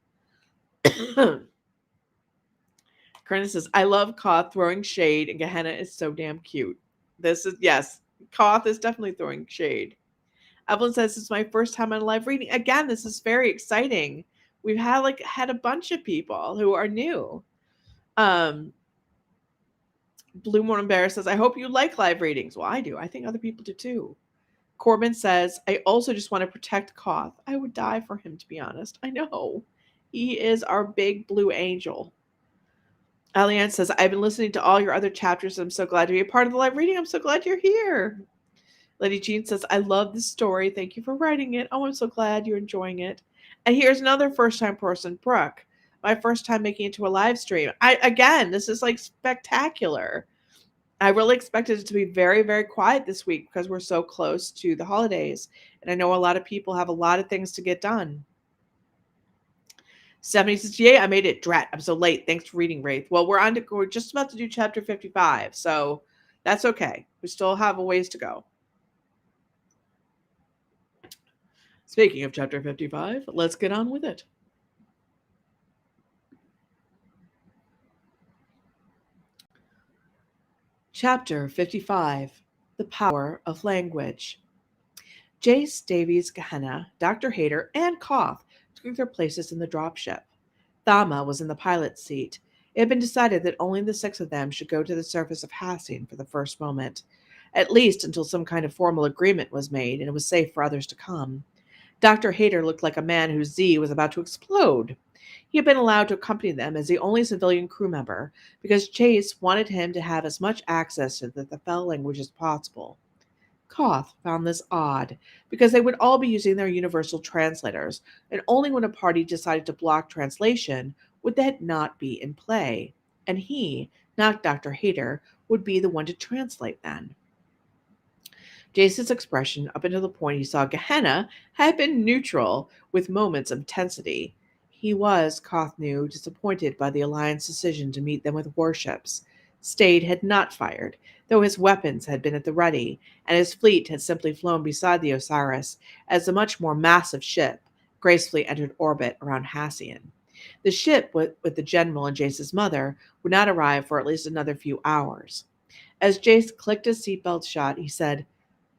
[SPEAKER 1] Corinna says, I love Khoth throwing shade, and Gehenna is so damn cute. This is, yes, Khoth is definitely throwing shade. Evelyn says, it's my first time on a live reading. Again, this is very exciting. We've had a bunch of people who are new. Blue Morning Bear says, I hope you like live readings. Well, I do. I think other people do too. Corbin says, I also just want to protect Khoth. I would die for him, to be honest. I know. He is our big blue angel. Alliance says, I've been listening to all your other chapters. I'm so glad to be a part of the live reading. I'm so glad you're here. Lady Jean says, I love this story. Thank you for writing it. Oh, I'm so glad you're enjoying it. And here's another first-time person, Brooke. My first time making it to a live stream. This is like spectacular. I really expected it to be very, very quiet this week because we're so close to the holidays. And I know a lot of people have a lot of things to get done. Stephanie says, yay, I made it. Drat, I'm so late. Thanks for reading, Raythe. Well, we're just about to do chapter 55, so that's okay. We still have a ways to go. Speaking of chapter 55, let's get on with it. Chapter 55, The Power of Language. Jace, Davies, Gehenna, Dr. Hayter, and Khoth took their places in the dropship. Thama was in the pilot's seat. It had been decided that only the 6 of them should go to the surface of Hassine for the first moment, at least until some kind of formal agreement was made and it was safe for others to come. Dr. Hayter looked like a man whose Z was about to explode. He had been allowed to accompany them as the only civilian crew member because Jace wanted him to have as much access to the Thel language as possible. Khoth found this odd, because they would all be using their universal translators, and only when a party decided to block translation would that not be in play, and he, not Dr. Hayter, would be the one to translate then. Jason's expression up until the point he saw Gehenna had been neutral, with moments of intensity. He was, Khoth knew, disappointed by the Alliance decision to meet them with warships. Stade had not fired, though his weapons had been at the ready, and his fleet had simply flown beside the Osiris as a much more massive ship gracefully entered orbit around Hassien. The ship, with the general and Jace's mother, would not arrive for at least another few hours. As Jace clicked his seatbelt shut, he said,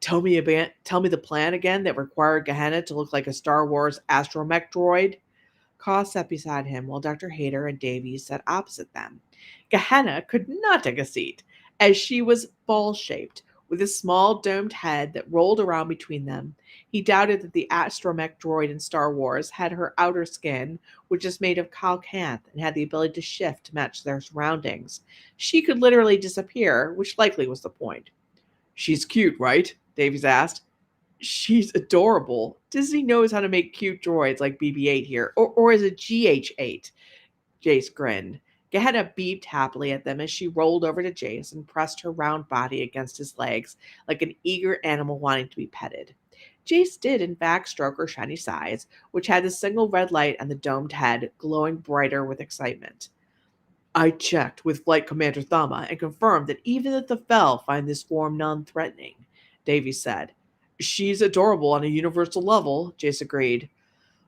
[SPEAKER 1] Tell me the plan again that required Gehenna to look like a Star Wars astromech droid. Khoth sat beside him while Dr. Hayter and Davies sat opposite them. Gehenna could not take a seat, as she was ball-shaped, with a small domed head that rolled around between them. He doubted that the astromech droid in Star Wars had her outer skin, which is made of calcanth and had the ability to shift to match their surroundings. She could literally disappear, which likely was the point. She's cute, right? Davies asked. She's adorable. Disney knows how to make cute droids like BB-8 here, or is it GH-8? Jace grinned. Gehenna beeped happily at them as she rolled over to Jace and pressed her round body against his legs like an eager animal wanting to be petted. Jace did, in fact, stroke her shiny sides, which had the single red light on the domed head glowing brighter with excitement. I checked with Flight Commander Thama and confirmed that even if the Fel find this form non-threatening, Davies said. She's adorable on a universal level, Jace agreed.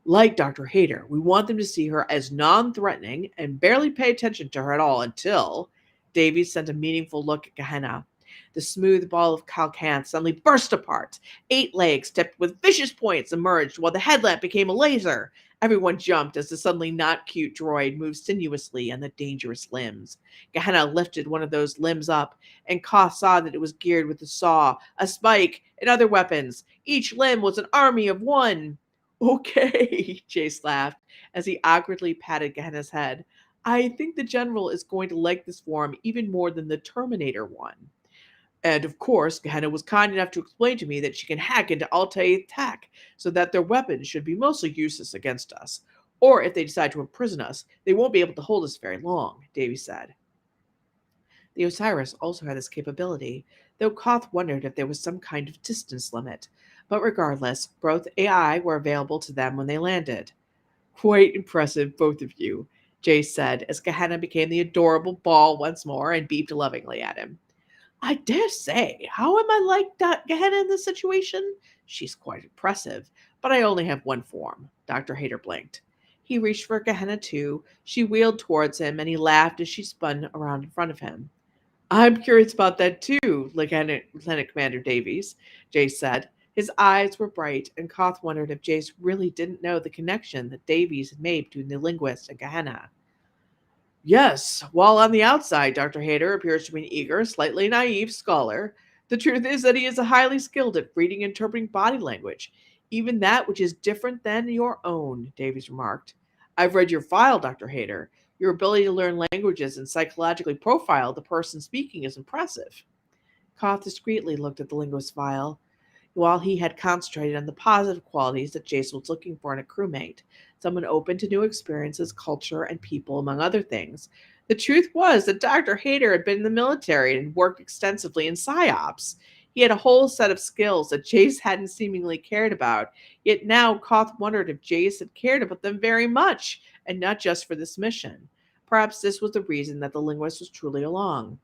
[SPEAKER 1] Like Dr. Hayter, we want them to see her as non-threatening and barely pay attention to her at all until Davies sent a meaningful look at Gehenna. The smooth ball of Calcanth suddenly burst apart. 8 legs tipped with vicious points emerged while the headlamp became a laser. Everyone jumped as the suddenly not cute droid moved sinuously on the dangerous limbs. Gehenna lifted one of those limbs up, and Khoth saw that it was geared with a saw, a spike, and other weapons. Each limb was an army of one. Okay, Jace laughed as he awkwardly patted Gehenna's head. I think the general is going to like this form even more than the Terminator one. And of course, Gehenna was kind enough to explain to me that she can hack into Altair tech so that their weapons should be mostly useless against us. Or if they decide to imprison us, they won't be able to hold us very long, Davy said. The Osiris also had this capability, though Koth wondered if there was some kind of distance limit. But regardless, both AI were available to them when they landed. Quite impressive, both of you, Jace said as Gehenna became the adorable ball once more and beeped lovingly at him. I dare say, how am I like Gehenna in this situation? She's quite impressive, but I only have one form. Dr. Hayter blinked. He reached for Gehenna too. She wheeled towards him, and he laughed as she spun around in front of him. I'm curious about that too, Lieutenant Commander Davies, Jace said. His eyes were bright, and Koth wondered if Jace really didn't know the connection that Davies had made between the linguist and Gehenna. Yes, while on the outside, Dr. Hayter appears to be an eager, slightly naive scholar. The truth is that he is highly skilled at reading and interpreting body language, even that which is different than your own, Davies remarked. I've read your file, Dr. Hayter. Your ability to learn languages and psychologically profile the person speaking is impressive. Koth discreetly looked at the linguist's file while he had concentrated on the positive qualities that Jason was looking for in a crewmate, someone open to new experiences, culture, and people, among other things. The truth was that Dr. Hayter had been in the military and worked extensively in PsyOps. He had a whole set of skills that Jace hadn't seemingly cared about, yet now Koth wondered if Jace had cared about them very much, and not just for this mission. Perhaps this was the reason that the linguist was truly along.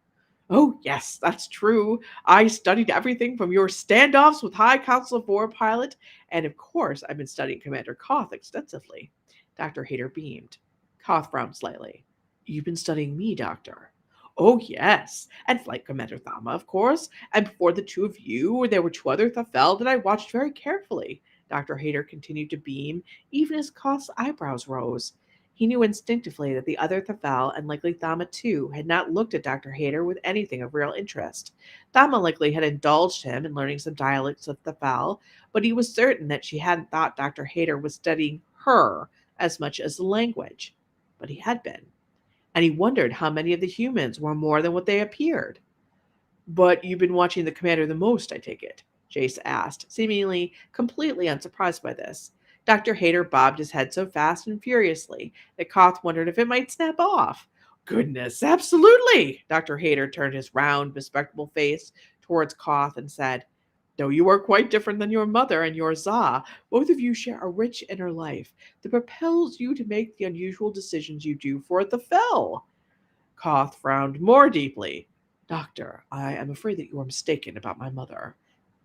[SPEAKER 1] Oh, yes, that's true. I studied everything from your standoffs with High Council 4 pilot, and of course, I've been studying Commander Koth extensively. Dr. Hayter beamed. Koth frowned slightly. You've been studying me, Doctor. Oh, yes, and Flight Commander Thama, of course, and before the two of you, there were 2 other Thafel that I watched very carefully. Dr. Hayter continued to beam, even as Koth's eyebrows rose. He knew instinctively that the other Thafel, and likely Thama too, had not looked at Dr. Hayter with anything of real interest. Thama likely had indulged him in learning some dialects of Thafel, but he was certain that she hadn't thought Dr. Hayter was studying her as much as the language. But he had been. And he wondered how many of the humans were more than what they appeared. But you've been watching the commander the most, I take it, Jace asked, seemingly completely unsurprised by this. Dr. Hayter bobbed his head so fast and furiously that Koth wondered if it might snap off. Goodness, absolutely! Dr. Hayter turned his round, bespectacled face towards Koth and said, Though you are quite different than your mother and your Za, both of you share a rich inner life that propels you to make the unusual decisions you do for the Fel. Koth frowned more deeply. Doctor, I am afraid that you are mistaken about my mother,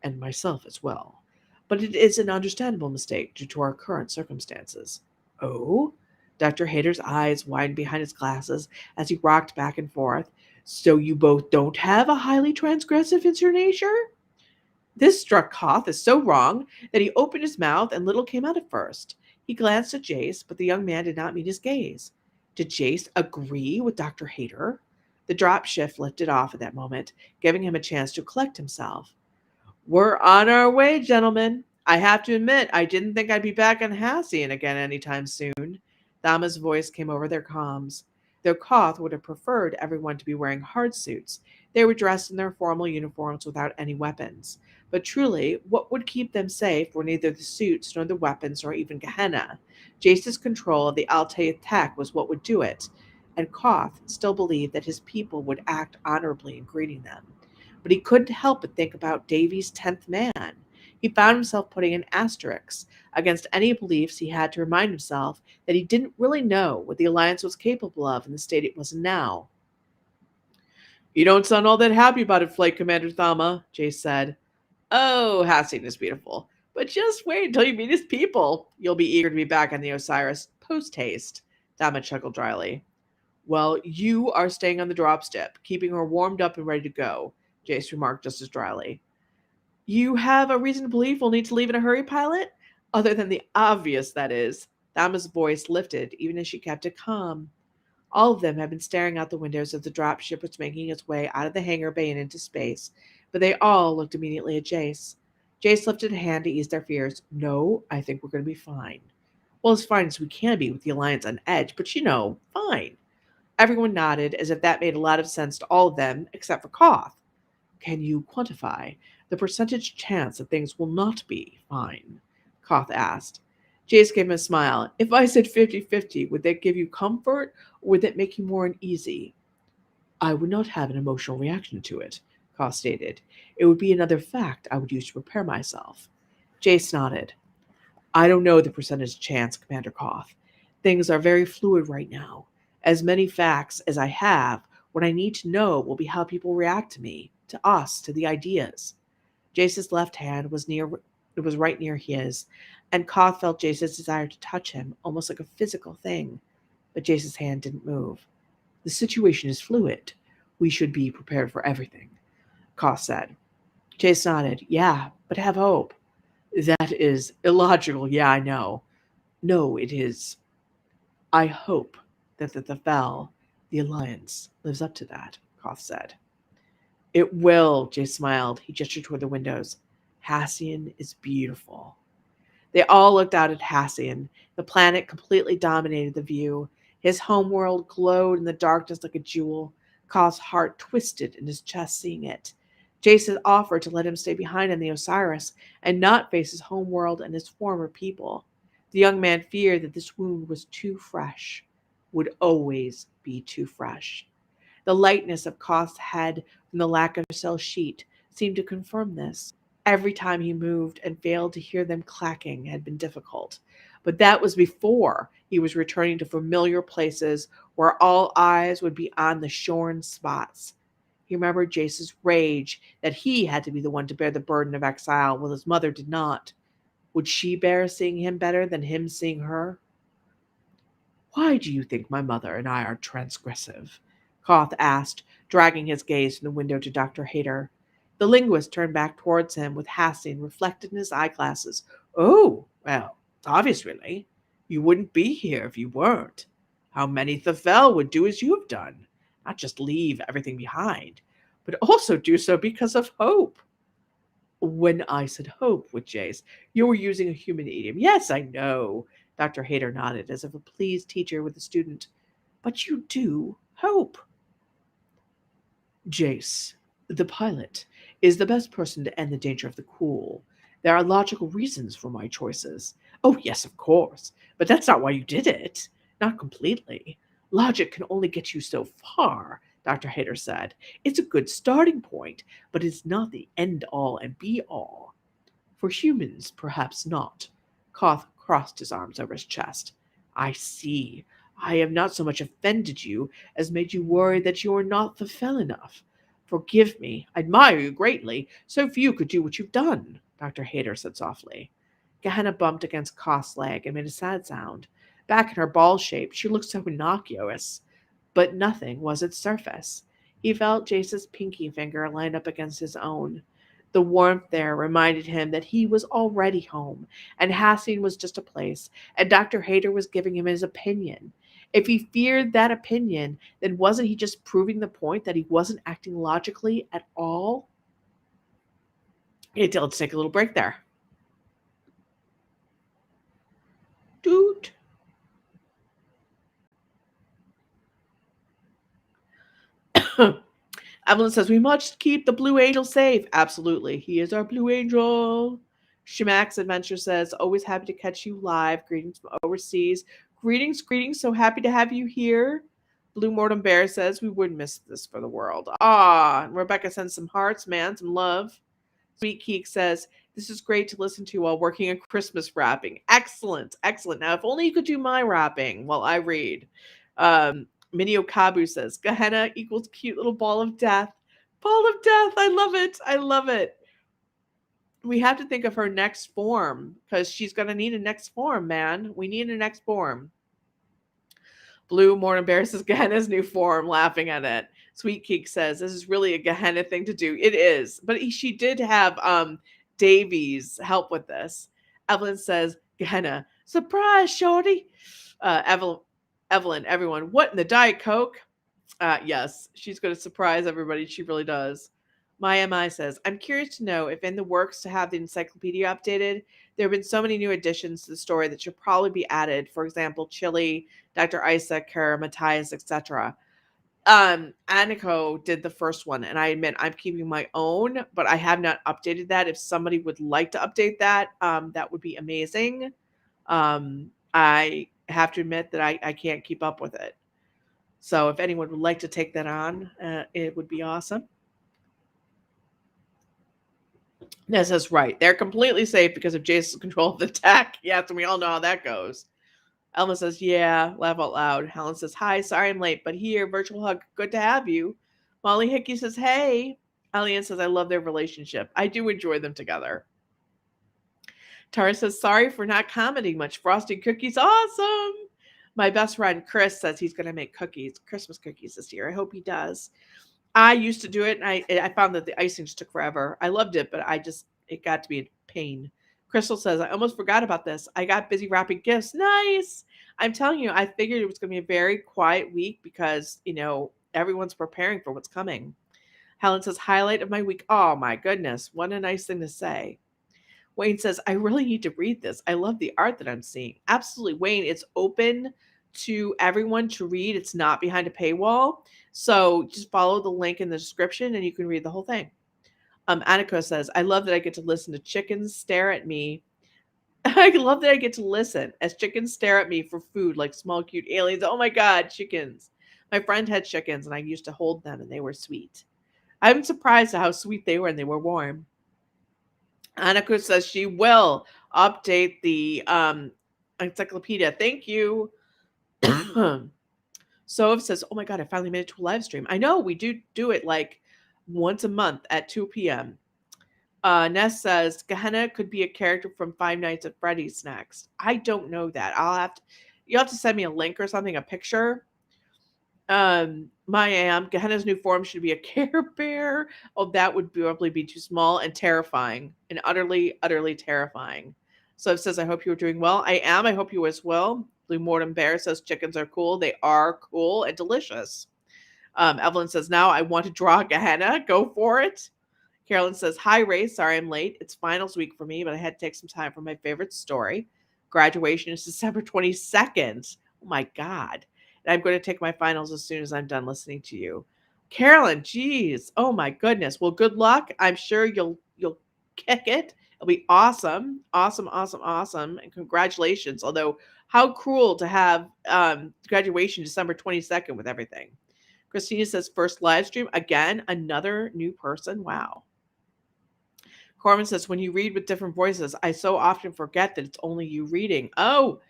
[SPEAKER 1] and myself as well. But it is an understandable mistake due to our current circumstances. Oh? Dr. Hayter's eyes widened behind his glasses as he rocked back and forth. So you both don't have a highly transgressive nature? This struck Koth as so wrong that he opened his mouth and little came out at first. He glanced at Jace, but the young man did not meet his gaze. Did Jace agree with Dr. Hayter? The drop shift lifted off at that moment, giving him a chance to collect himself. We're on our way, gentlemen. I have to admit, I didn't think I'd be back on Hassian again anytime soon. Thama's voice came over their comms. Though Koth would have preferred everyone to be wearing hard suits, they were dressed in their formal uniforms without any weapons. But truly, what would keep them safe were neither the suits nor the weapons nor even Gehenna. Jace's control of the Altair tech was what would do it, and Koth still believed that his people would act honorably in greeting them. But he couldn't help but think about Davy's 10th man. He found himself putting an asterisk against any beliefs he had to remind himself that he didn't really know what the Alliance was capable of in the state it was in now. "You don't sound all that happy about it, Flight Commander Thama," Jace said. "Oh, Hassing is beautiful. But just wait until you meet his people. You'll be eager to be back on the Osiris post-haste," Thama chuckled dryly. "Well, you are staying on the dropstep, keeping her warmed up and ready to go," Jace remarked just as dryly. "You have a reason to believe we'll need to leave in a hurry, pilot? Other than the obvious, that is." Thama's voice lifted, even as she kept it calm. All of them had been staring out the windows as the dropship was making its way out of the hangar bay and into space, but they all looked immediately at Jace. Jace lifted a hand to ease their fears. "No, I think we're going to be fine." "Well, as fine as we can be with the Alliance on edge, but fine." Everyone nodded, as if that made a lot of sense to all of them, except for Khoth. "Can you quantify the percentage chance that things will not be fine?" Khoth asked. Jace gave him a smile. "If I said 50-50, would that give you comfort, or would that make you more uneasy?" "I would not have an emotional reaction to it," Khoth stated. "It would be another fact I would use to prepare myself." Jace nodded. "I don't know the percentage chance, Commander Khoth. Things are very fluid right now. As many facts as I have, what I need to know will be how people react to me, to us, to the ideas." Jace's left hand was right near his, and Khoth felt Jace's desire to touch him, almost like a physical thing. But Jace's hand didn't move. "The situation is fluid. We should be prepared for everything," Khoth said. Jace nodded. "Yeah, but have hope." "That is illogical. Yeah, I know." "No, it is. I hope that the Thafel, the Alliance, lives up to that," Khoth said. "It will," Jace smiled. He gestured toward the windows. "Hassian is beautiful." They all looked out at Hassian. The planet completely dominated the view. His homeworld glowed in the darkness like a jewel. Khoth's heart twisted in his chest seeing it. Jason offered to let him stay behind on the Osiris and not face his homeworld and his former people. The young man feared that this wound was too fresh, would always be too fresh. The lightness of Khoth's head from the lack of cell sheet seemed to confirm this. Every time he moved and failed to hear them clacking had been difficult. But that was before he was returning to familiar places where all eyes would be on the shorn spots. He remembered Jace's rage that he had to be the one to bear the burden of exile while his mother did not. Would she bear seeing him better than him seeing her? "Why do you think my mother and I are transgressive?" Khoth asked, dragging his gaze from the window to Dr. Hayter. The linguist turned back towards him with Hassing reflected in his eyeglasses. "Oh, well, it's obvious, really. You wouldn't be here if you weren't. How many Thafel would do as you have done? Not just leave everything behind, but also do so because of hope." "When I said hope with Jace, you were using a human idiom." "Yes, I know." Dr. Hayter nodded, as if a pleased teacher with a student. "But you do hope." "Jace, the pilot, is the best person to end the danger of the cool. There are logical reasons for my choices." "Oh, yes, of course. But that's not why you did it. Not completely. Logic can only get you so far," Dr. Hayter said. "It's a good starting point, but it's not the end-all and be-all." "For humans, perhaps not." Khoth crossed his arms over his chest. "I see. I have not so much offended you as made you worry that you are not Thafel enough. Forgive me. I admire you greatly. So few could do what you've done," Dr. Hayter said softly. Gehenna bumped against Khoth's leg and made a sad sound. Back in her ball shape, she looked so innocuous, but nothing was its surface. He felt Jace's pinky finger lined up against his own. The warmth there reminded him that he was already home, and Hassing was just a place, and Dr. Hayter was giving him his opinion. If he feared that opinion, then wasn't he just proving the point that he wasn't acting logically at all? Okay, let's take a little break there. Doot. Evelyn says, "We must keep the Blue Angel safe." Absolutely. He is our Blue Angel. Shimax Adventure says, "Always happy to catch you live. Greetings from overseas." Greetings, greetings. So happy to have you here. Blue Mortem Bear says, "We wouldn't miss this for the world." Ah, Rebecca sends some hearts, man, some love. Sweet Keek says, This is great to listen to while working on Christmas wrapping. Excellent, excellent. Now, if only you could do my wrapping while I read. Minio Kabu says, Gehenna equals cute little ball of death. Ball of death. I love it. I love it. We have to think of her next form because she's going to need a next form, man. We need a next form. Blue more embarrasses Gehenna's new form, laughing at it. Sweet Keek says, this is really a Gehenna thing to do. It is. But she did have Davies help with this. Evelyn says, Gehenna, surprise, shorty. Evelyn, everyone, what in the Diet Coke? Yes, she's going to surprise everybody. She really does. My MI says, I'm curious to know if in the works to have the encyclopedia updated, there have been so many new additions to the story that should probably be added. For example, Chili, Dr. Isaac, Kara, Matthias, etc. Aniko did the first one, and I admit I'm keeping my own, but I have not updated that. If somebody would like to update that, that would be amazing. I have to admit that I can't keep up with it. So if anyone would like to take that on, it would be awesome. Ness says, right. They're completely safe because of Jace's control of the tech. Yes, and we all know how that goes. Elma says, yeah, laugh out loud. Helen says, hi, sorry I'm late, but here, virtual hug, good to have you. Molly Hickey says, hey. Elian says, I love their relationship. I do enjoy them together. Tara says, sorry for not commenting much. Frosted cookies, awesome. My best friend, Chris, says he's going to make cookies, Christmas cookies this year. I hope he does. I used to do it, and I found that the icing just took forever. I loved it, but it got to be a pain. Crystal says, I almost forgot about this. I got busy wrapping gifts. Nice. I'm telling you, I figured it was going to be a very quiet week because, everyone's preparing for what's coming. Helen says, highlight of my week. Oh, my goodness. What a nice thing to say. Wayne says, I really need to read this. I love the art that I'm seeing. Absolutely, Wayne. It's open to everyone to read. It's not behind a paywall. So just follow the link in the description and you can read the whole thing. Aniko says, I love that I get to listen to chickens stare at me. I love that I get to listen as chickens stare at me for food like small, cute aliens. Oh my God, chickens. My friend had chickens and I used to hold them and they were sweet. I'm surprised at how sweet they were and they were warm. Aniko says she will update the encyclopedia. Thank you. Sov says, oh my God, I finally made it to a live stream. I know we do it like once a month at 2 p.m. Ness says, Gehenna could be a character from Five Nights at Freddy's next. I don't know that. You'll have to send me a link or something, a picture. Gehenna's new form should be a Care Bear. Oh, that would probably be too small and terrifying and utterly, utterly terrifying. So it says, I hope you are doing well. I am. I hope you as well. Blue Mortem Bear says chickens are cool. They are cool and delicious. Evelyn says, now I want to draw Gehenna. Go for it. Carolyn says, hi, Ray. Sorry I'm late. It's finals week for me, but I had to take some time for my favorite story. Graduation is December 22nd. Oh, my God. And I'm going to take my finals as soon as I'm done listening to you. Carolyn, geez. Oh, my goodness. Well, good luck. I'm sure you'll kick it. It'll be awesome. Awesome, awesome, awesome. And congratulations. Although, how cruel to have graduation December 22nd with everything. Christina says, first live stream. Again, another new person. Wow. Corman says, when you read with different voices, I so often forget that it's only you reading. Oh,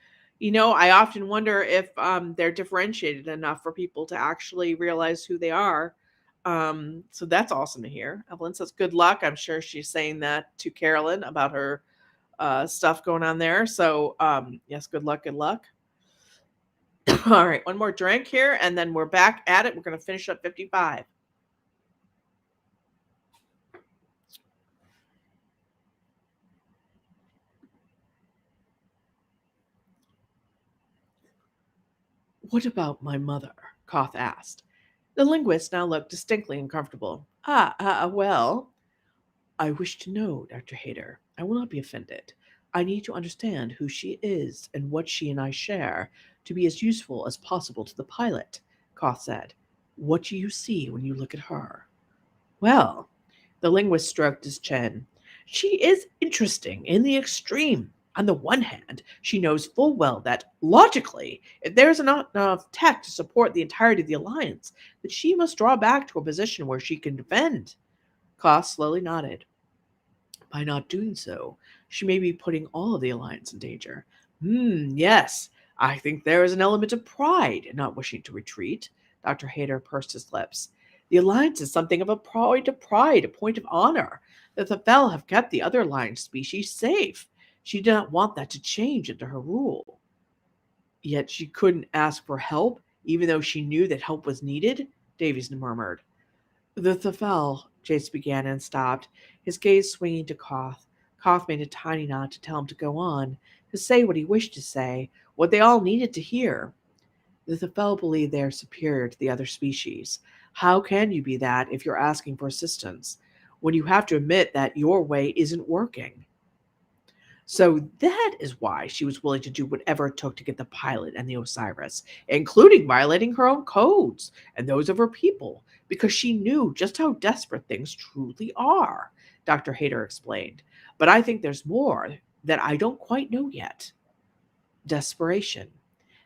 [SPEAKER 1] I often wonder if they're differentiated enough for people to actually realize who they are. So that's awesome to hear. Evelyn says, good luck. I'm sure she's saying that to Carolyn about her stuff going on there. So yes, good luck. Good luck. All right, one more drink here, and then we're back at it. We're going to finish up 55. What about my mother? Khoth asked. The linguist now looked distinctly uncomfortable. Well, I wish to know, Dr. Hayter. I will not be offended. I need to understand who she is and what she and I share to be as useful as possible to the pilot, Khoth said. What do you see when you look at her? Well, the linguist stroked his chin. She is interesting in the extreme. On the one hand, she knows full well that, logically, if there is not enough tech to support the entirety of the Alliance, that she must draw back to a position where she can defend. Khoth slowly nodded. By not doing so, she may be putting all of the Alliance in danger. Yes, I think there is an element of pride in not wishing to retreat. Dr. Hayter pursed his lips. The Alliance is something of a pride, a point of honor. The Thafel have kept the other Alliance species safe. She did not want that to change under her rule. Yet she couldn't ask for help, even though she knew that help was needed, Davies murmured. The Thafel, Jace began and stopped, his gaze swinging to Khoth. Khoth made a tiny nod to tell him to go on, to say what he wished to say, what they all needed to hear. The Thafel believe they are superior to the other species. How can you be that if you're asking for assistance, when you have to admit that your way isn't working? So that is why she was willing to do whatever it took to get the pilot and the Osiris, including violating her own codes and those of her people, because she knew just how desperate things truly are, Dr. Hayter explained. But I think there's more that I don't quite know yet. Desperation.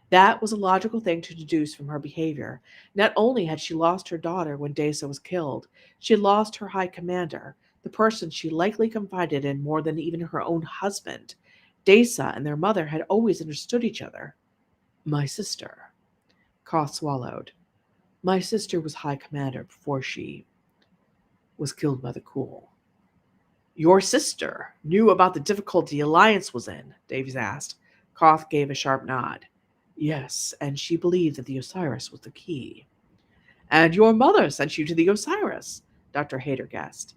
[SPEAKER 1] That was a logical thing to deduce from her behavior. Not only had she lost her daughter when Dasa was killed, she had lost her high commander, the person she likely confided in more than even her own husband. Dasa and their mother had always understood each other. My sister. Khoth swallowed. My sister was high commander before she was killed by the Cool. Your sister knew about the difficulty Alliance was in? Davies asked. Khoth gave a sharp nod. Yes, and she believed that the Osiris was the key. And your mother sent you to the Osiris, Dr. Hayter guessed.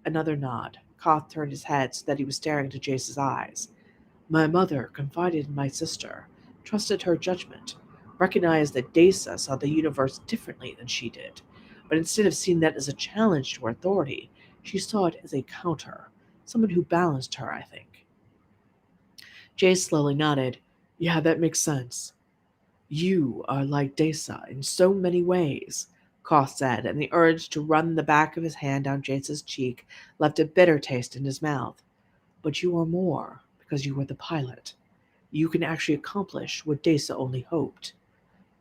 [SPEAKER 1] Another nod. Khoth turned his head so that he was staring into Jace's eyes. My mother confided in my sister, trusted her judgment, recognized that Dasa saw the universe differently than she did. But instead of seeing that as a challenge to her authority, she saw it as a counter, someone who balanced her, I think. Jace slowly nodded. Yeah, that makes sense. You are like Dasa in so many ways, Khoth said, and the urge to run the back of his hand down Jace's cheek left a bitter taste in his mouth. But you are more, because you were the pilot. You can actually accomplish what Dasa only hoped.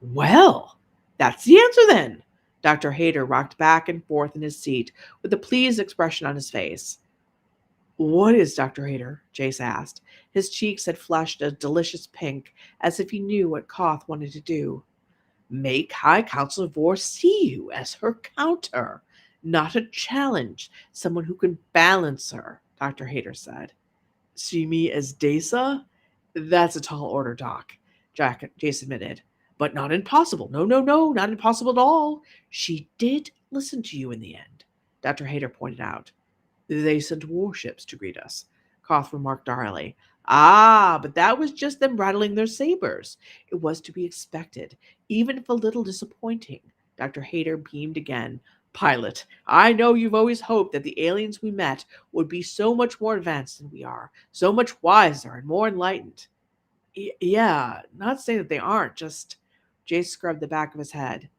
[SPEAKER 1] Well, that's the answer then. Dr. Hayter rocked back and forth in his seat with a pleased expression on his face. What is, Dr. Hayter? Jace asked. His cheeks had flushed a delicious pink, as if he knew what Khoth wanted to do. Make High Council Vor see you as her counter, not a challenge, someone who can balance her, Dr. Hayter said. See me as Dasa? That's a tall order, Doc, Jace admitted. But not impossible. No, no, no, not impossible at all. She did listen to you in the end, Dr. Hayter pointed out. They sent warships to greet us, Khoth remarked dourly. Ah, but that was just them rattling their sabers. It was to be expected, even if a little disappointing. Dr. Hayter beamed again. Pilot, I know you've always hoped that the aliens we met would be so much more advanced than we are, so much wiser and more enlightened. Yeah, not saying that they aren't, just. Jace scrubbed the back of his head.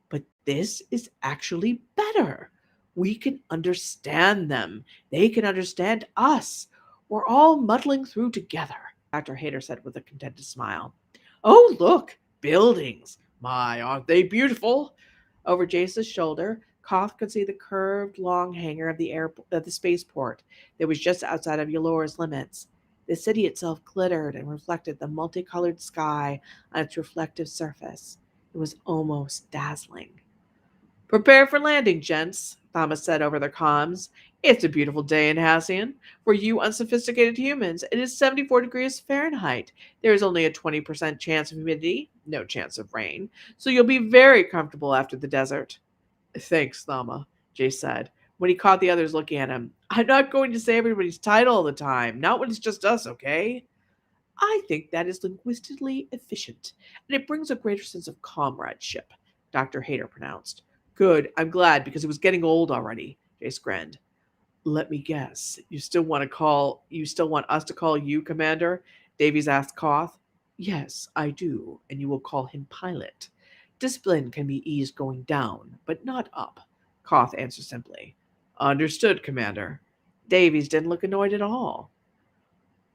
[SPEAKER 1] But this is actually better. We can understand them. They can understand us. We're all muddling through together, Dr. Hayter said with a contented smile. Oh, look, buildings. My, aren't they beautiful? Over Jace's shoulder, Khoth could see the curved, long hangar of the spaceport that was just outside of Yalora's limits. The city itself glittered and reflected the multicolored sky on its reflective surface. It was almost dazzling. Prepare for landing, gents, Thomas said over their comms. It's a beautiful day in Hassian. For you unsophisticated humans, it is 74 degrees Fahrenheit. There is only a 20% chance of humidity, no chance of rain, so you'll be very comfortable after the desert. Thanks, Thama, Jay said, when he caught the others looking at him. I'm not going to say everybody's title all the time, not when it's just us, okay? I think that is linguistically efficient, and it brings a greater sense of comradeship, Dr. Hayter pronounced. Good, I'm glad, because it was getting old already, Jace grinned. Let me guess, you still want us to call you Commander? Davies asked Khoth. Yes, I do, and you will call him Pilot. Discipline can be eased going down, but not up, Khoth answered simply. Understood, Commander. Davies didn't look annoyed at all.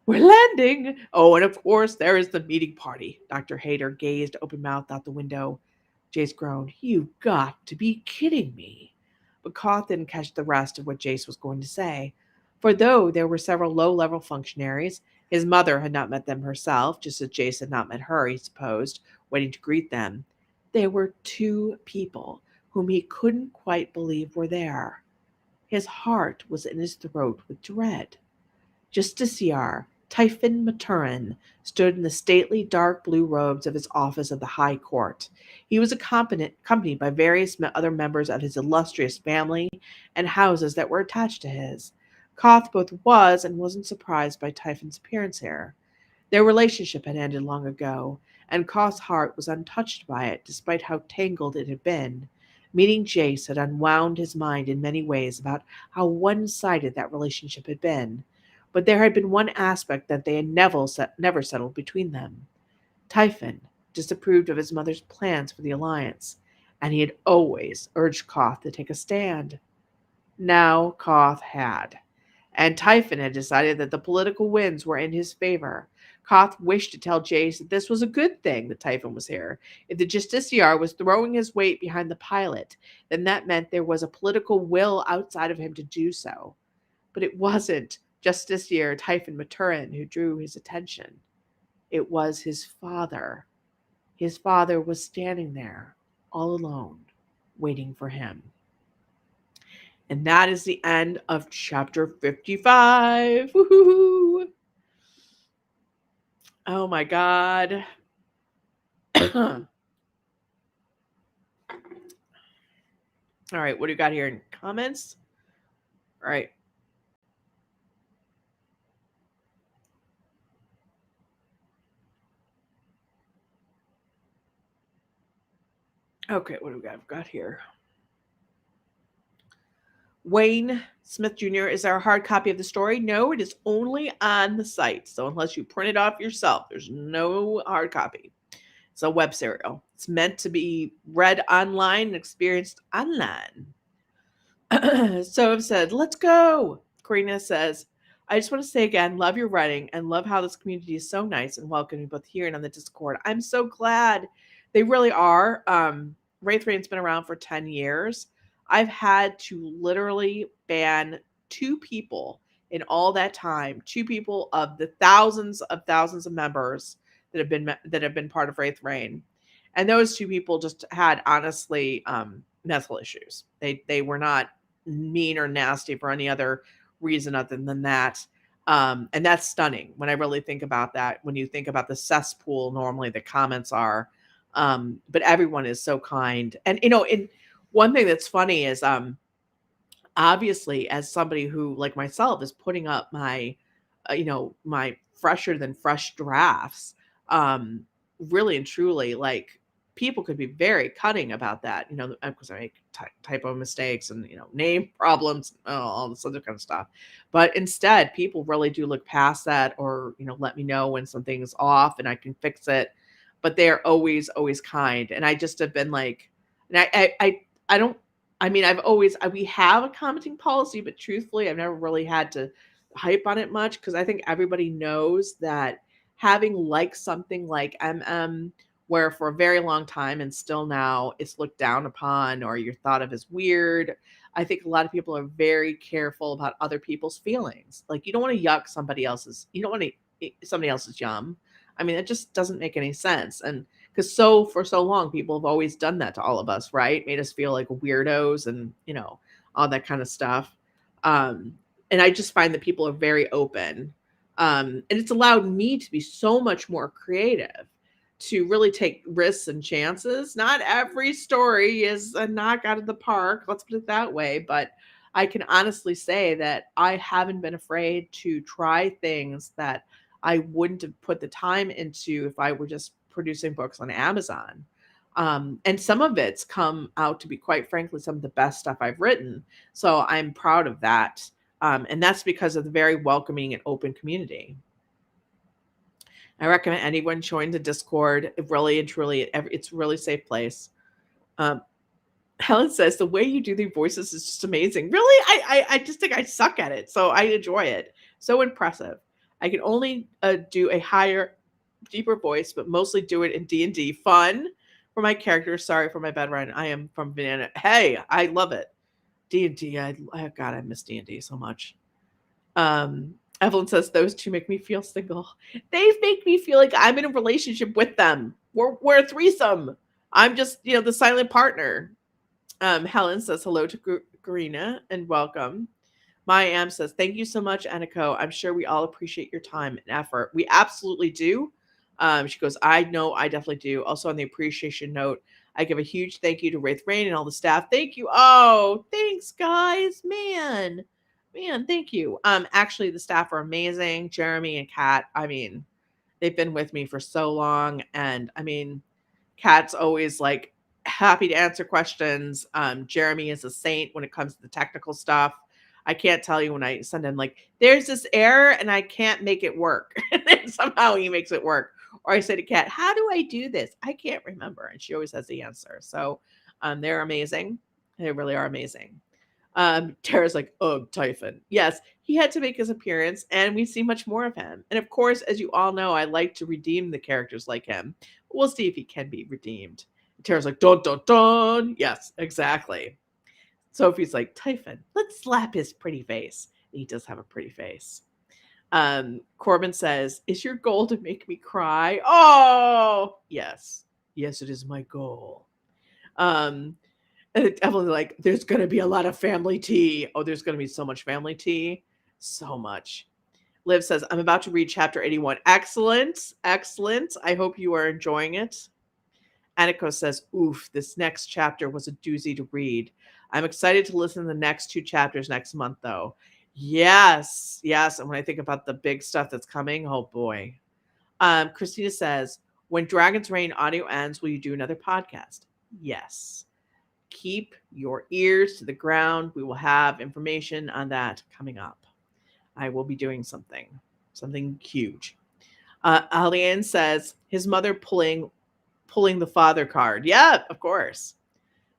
[SPEAKER 1] We're landing! Oh, and of course, there is the meeting party. Dr. Hayter gazed open-mouthed out the window. Jace groaned. You've got to be kidding me. But Khoth didn't catch the rest of what Jace was going to say. For though there were several low-level functionaries, his mother had not met them herself, just as Jace had not met her, he supposed, waiting to greet them. There were two people whom he couldn't quite believe were there. His heart was in his throat with dread. Justiciar Typhon Maturin stood in the stately dark blue robes of his office of the High Court. He was accompanied by various other members of his illustrious family and houses that were attached to his. Khoth both was and wasn't surprised by Typhon's appearance here. Their relationship had ended long ago, and Khoth's heart was untouched by it, despite how tangled it had been. Meeting Jace had unwound his mind in many ways about how one-sided that relationship had been. But there had been one aspect that they had never settled between them. Typhon disapproved of his mother's plans for the Alliance, and he had always urged Khoth to take a stand. Now Khoth had, and Typhon had decided that the political winds were in his favor. Khoth wished to tell Jace that this was a good thing that Typhon was here. If the Justiciar was throwing his weight behind the pilot, then that meant there was a political will outside of him to do so. But it wasn't Justiciar Typhon Maturin who drew his attention. It was his father. His father was standing there, all alone, waiting for him. And that is the end of chapter 55. Woo-hoo-hoo. Oh my God. All right, what do you got here in comments? All right. Okay, what do we got here? Wayne Smith Jr. is our hard copy of the story. No, it is only on the site. So unless you print it off yourself, there's no hard copy. It's a web serial. It's meant to be read online and experienced online. So I've said, let's go. Karina says, I just want to say again, love your writing and love how this community is so nice and welcoming both here and on the Discord. I'm so glad. They really are. Raythe's been around for 10 years. I've had to literally ban 2 people in all that time. 2 people of the thousands of members that have been part of Wraith Reign. And those 2 people just had honestly mental issues. They were not mean or nasty for any other reason other than that. And that's stunning when I really think about that. When you think about the cesspool, normally the comments are, but everyone is so kind. And, in one thing that's funny is, obviously as somebody who like myself is putting up my, my fresher than fresh drafts, really and truly, like, people could be very cutting about that, because I make typo mistakes and, name problems, all this other kind of stuff. But instead, people really do look past that or, let me know when something's off and I can fix it. But they're always, always kind. And I just have been like, and I don't, I mean, we have a commenting policy, but truthfully, I've never really had to hype on it much because I think everybody knows that having like something like where for a very long time and still now it's looked down upon or you're thought of as weird. I think a lot of people are very careful about other people's feelings. Like, you don't want to yuck you don't want to eat somebody else's yum. I mean, it just doesn't make any sense. And because for so long, people have always done that to all of us, right? Made us feel like weirdos and, all that kind of stuff. And I just find that people are very open. And it's allowed me to be so much more creative, to really take risks and chances. Not every story is a knock out of the park, let's put it that way. But I can honestly say that I haven't been afraid to try things that I wouldn't have put the time into if I were just producing books on Amazon. And some of it's come out to be, quite frankly, some of the best stuff I've written. So I'm proud of that. And that's because of the very welcoming and open community. I recommend anyone join the Discord. It really and truly, it's a really safe place. Helen says, the way you do the voices is just amazing. Really? I just think I suck at it. So I enjoy it. So impressive. I can only do a higher, deeper voice, but mostly do it in D&D. Fun for my character. Sorry for my bad rhyme. I am from Banana. Hey, I love it. D&D. God, I miss D&D so much. Evelyn says, those two make me feel single. They make me feel like I'm in a relationship with them. We're a threesome. I'm just, the silent partner. Helen says, hello to Garina and welcome. Maya Am says, thank you so much, Aniko. I'm sure we all appreciate your time and effort. We absolutely do. She goes, I know, I definitely do. Also, on the appreciation note, I give a huge thank you to Raythe Rain and all the staff. Thank you. Oh, thanks, guys. Man, thank you. Actually, the staff are amazing. Jeremy and Kat, I mean, they've been with me for so long. And I mean, Kat's always like happy to answer questions. Jeremy is a saint when it comes to the technical stuff. I can't tell you when I send him like, there's this error and I can't make it work. And then somehow he makes it work. Or I say to Kat, how do I do this? I can't remember. And she always has the answer. So they're amazing. They really are amazing. Tara's like, oh, Typhon. Yes, he had to make his appearance, and we see much more of him. And of course, as you all know, I like to redeem the characters like him. We'll see if he can be redeemed. Tara's like, dun, dun, dun. Yes, exactly. Sophie's like, Typhon, let's slap his pretty face. He does have a pretty face. Corbin says, is your goal to make me cry? Oh, yes. Yes, it is my goal. And Evelyn's like, there's going to be a lot of family tea. Oh, there's going to be so much family tea. So much. Liv says, I'm about to read chapter 81. Excellent. Excellent. I hope you are enjoying it. Aniko says, oof, this next chapter was a doozy to read. I'm excited to listen to the next 2 chapters next month, though. Yes. Yes. And when I think about the big stuff that's coming, oh boy. Christina says, when Dragon's Reign audio ends, will you do another podcast? Yes. Keep your ears to the ground. We will have information on that coming up. I will be doing something huge. Aliane says his mother pulling the father card. Yeah, of course.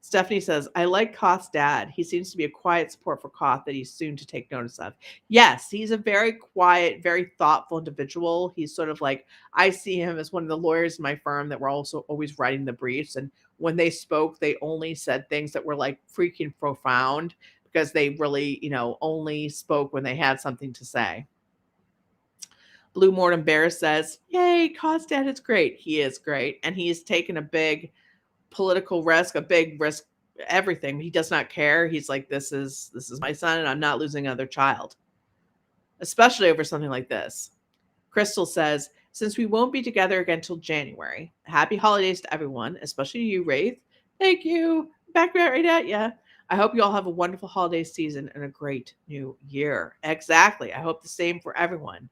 [SPEAKER 1] Stephanie says, I like Khoth's dad. He seems to be a quiet support for Khoth that he's soon to take notice of. Yes, he's a very quiet, very thoughtful individual. He's sort of like, I see him as one of the lawyers in my firm that were also always writing the briefs. And when they spoke, they only said things that were like freaking profound because they really, only spoke when they had something to say. Blue Mortem Bear says, yay, Khoth's dad is great. He is great. And he's taken a big political risk, a big risk, everything. He does not care. He's like, this is my son and I'm not losing another child, especially over something like this. Crystal says, since we won't be together again till January, happy holidays to everyone, especially you, Raythe. Thank you. Back right at ya. I hope you all have a wonderful holiday season and a great new year. Exactly. I hope the same for everyone.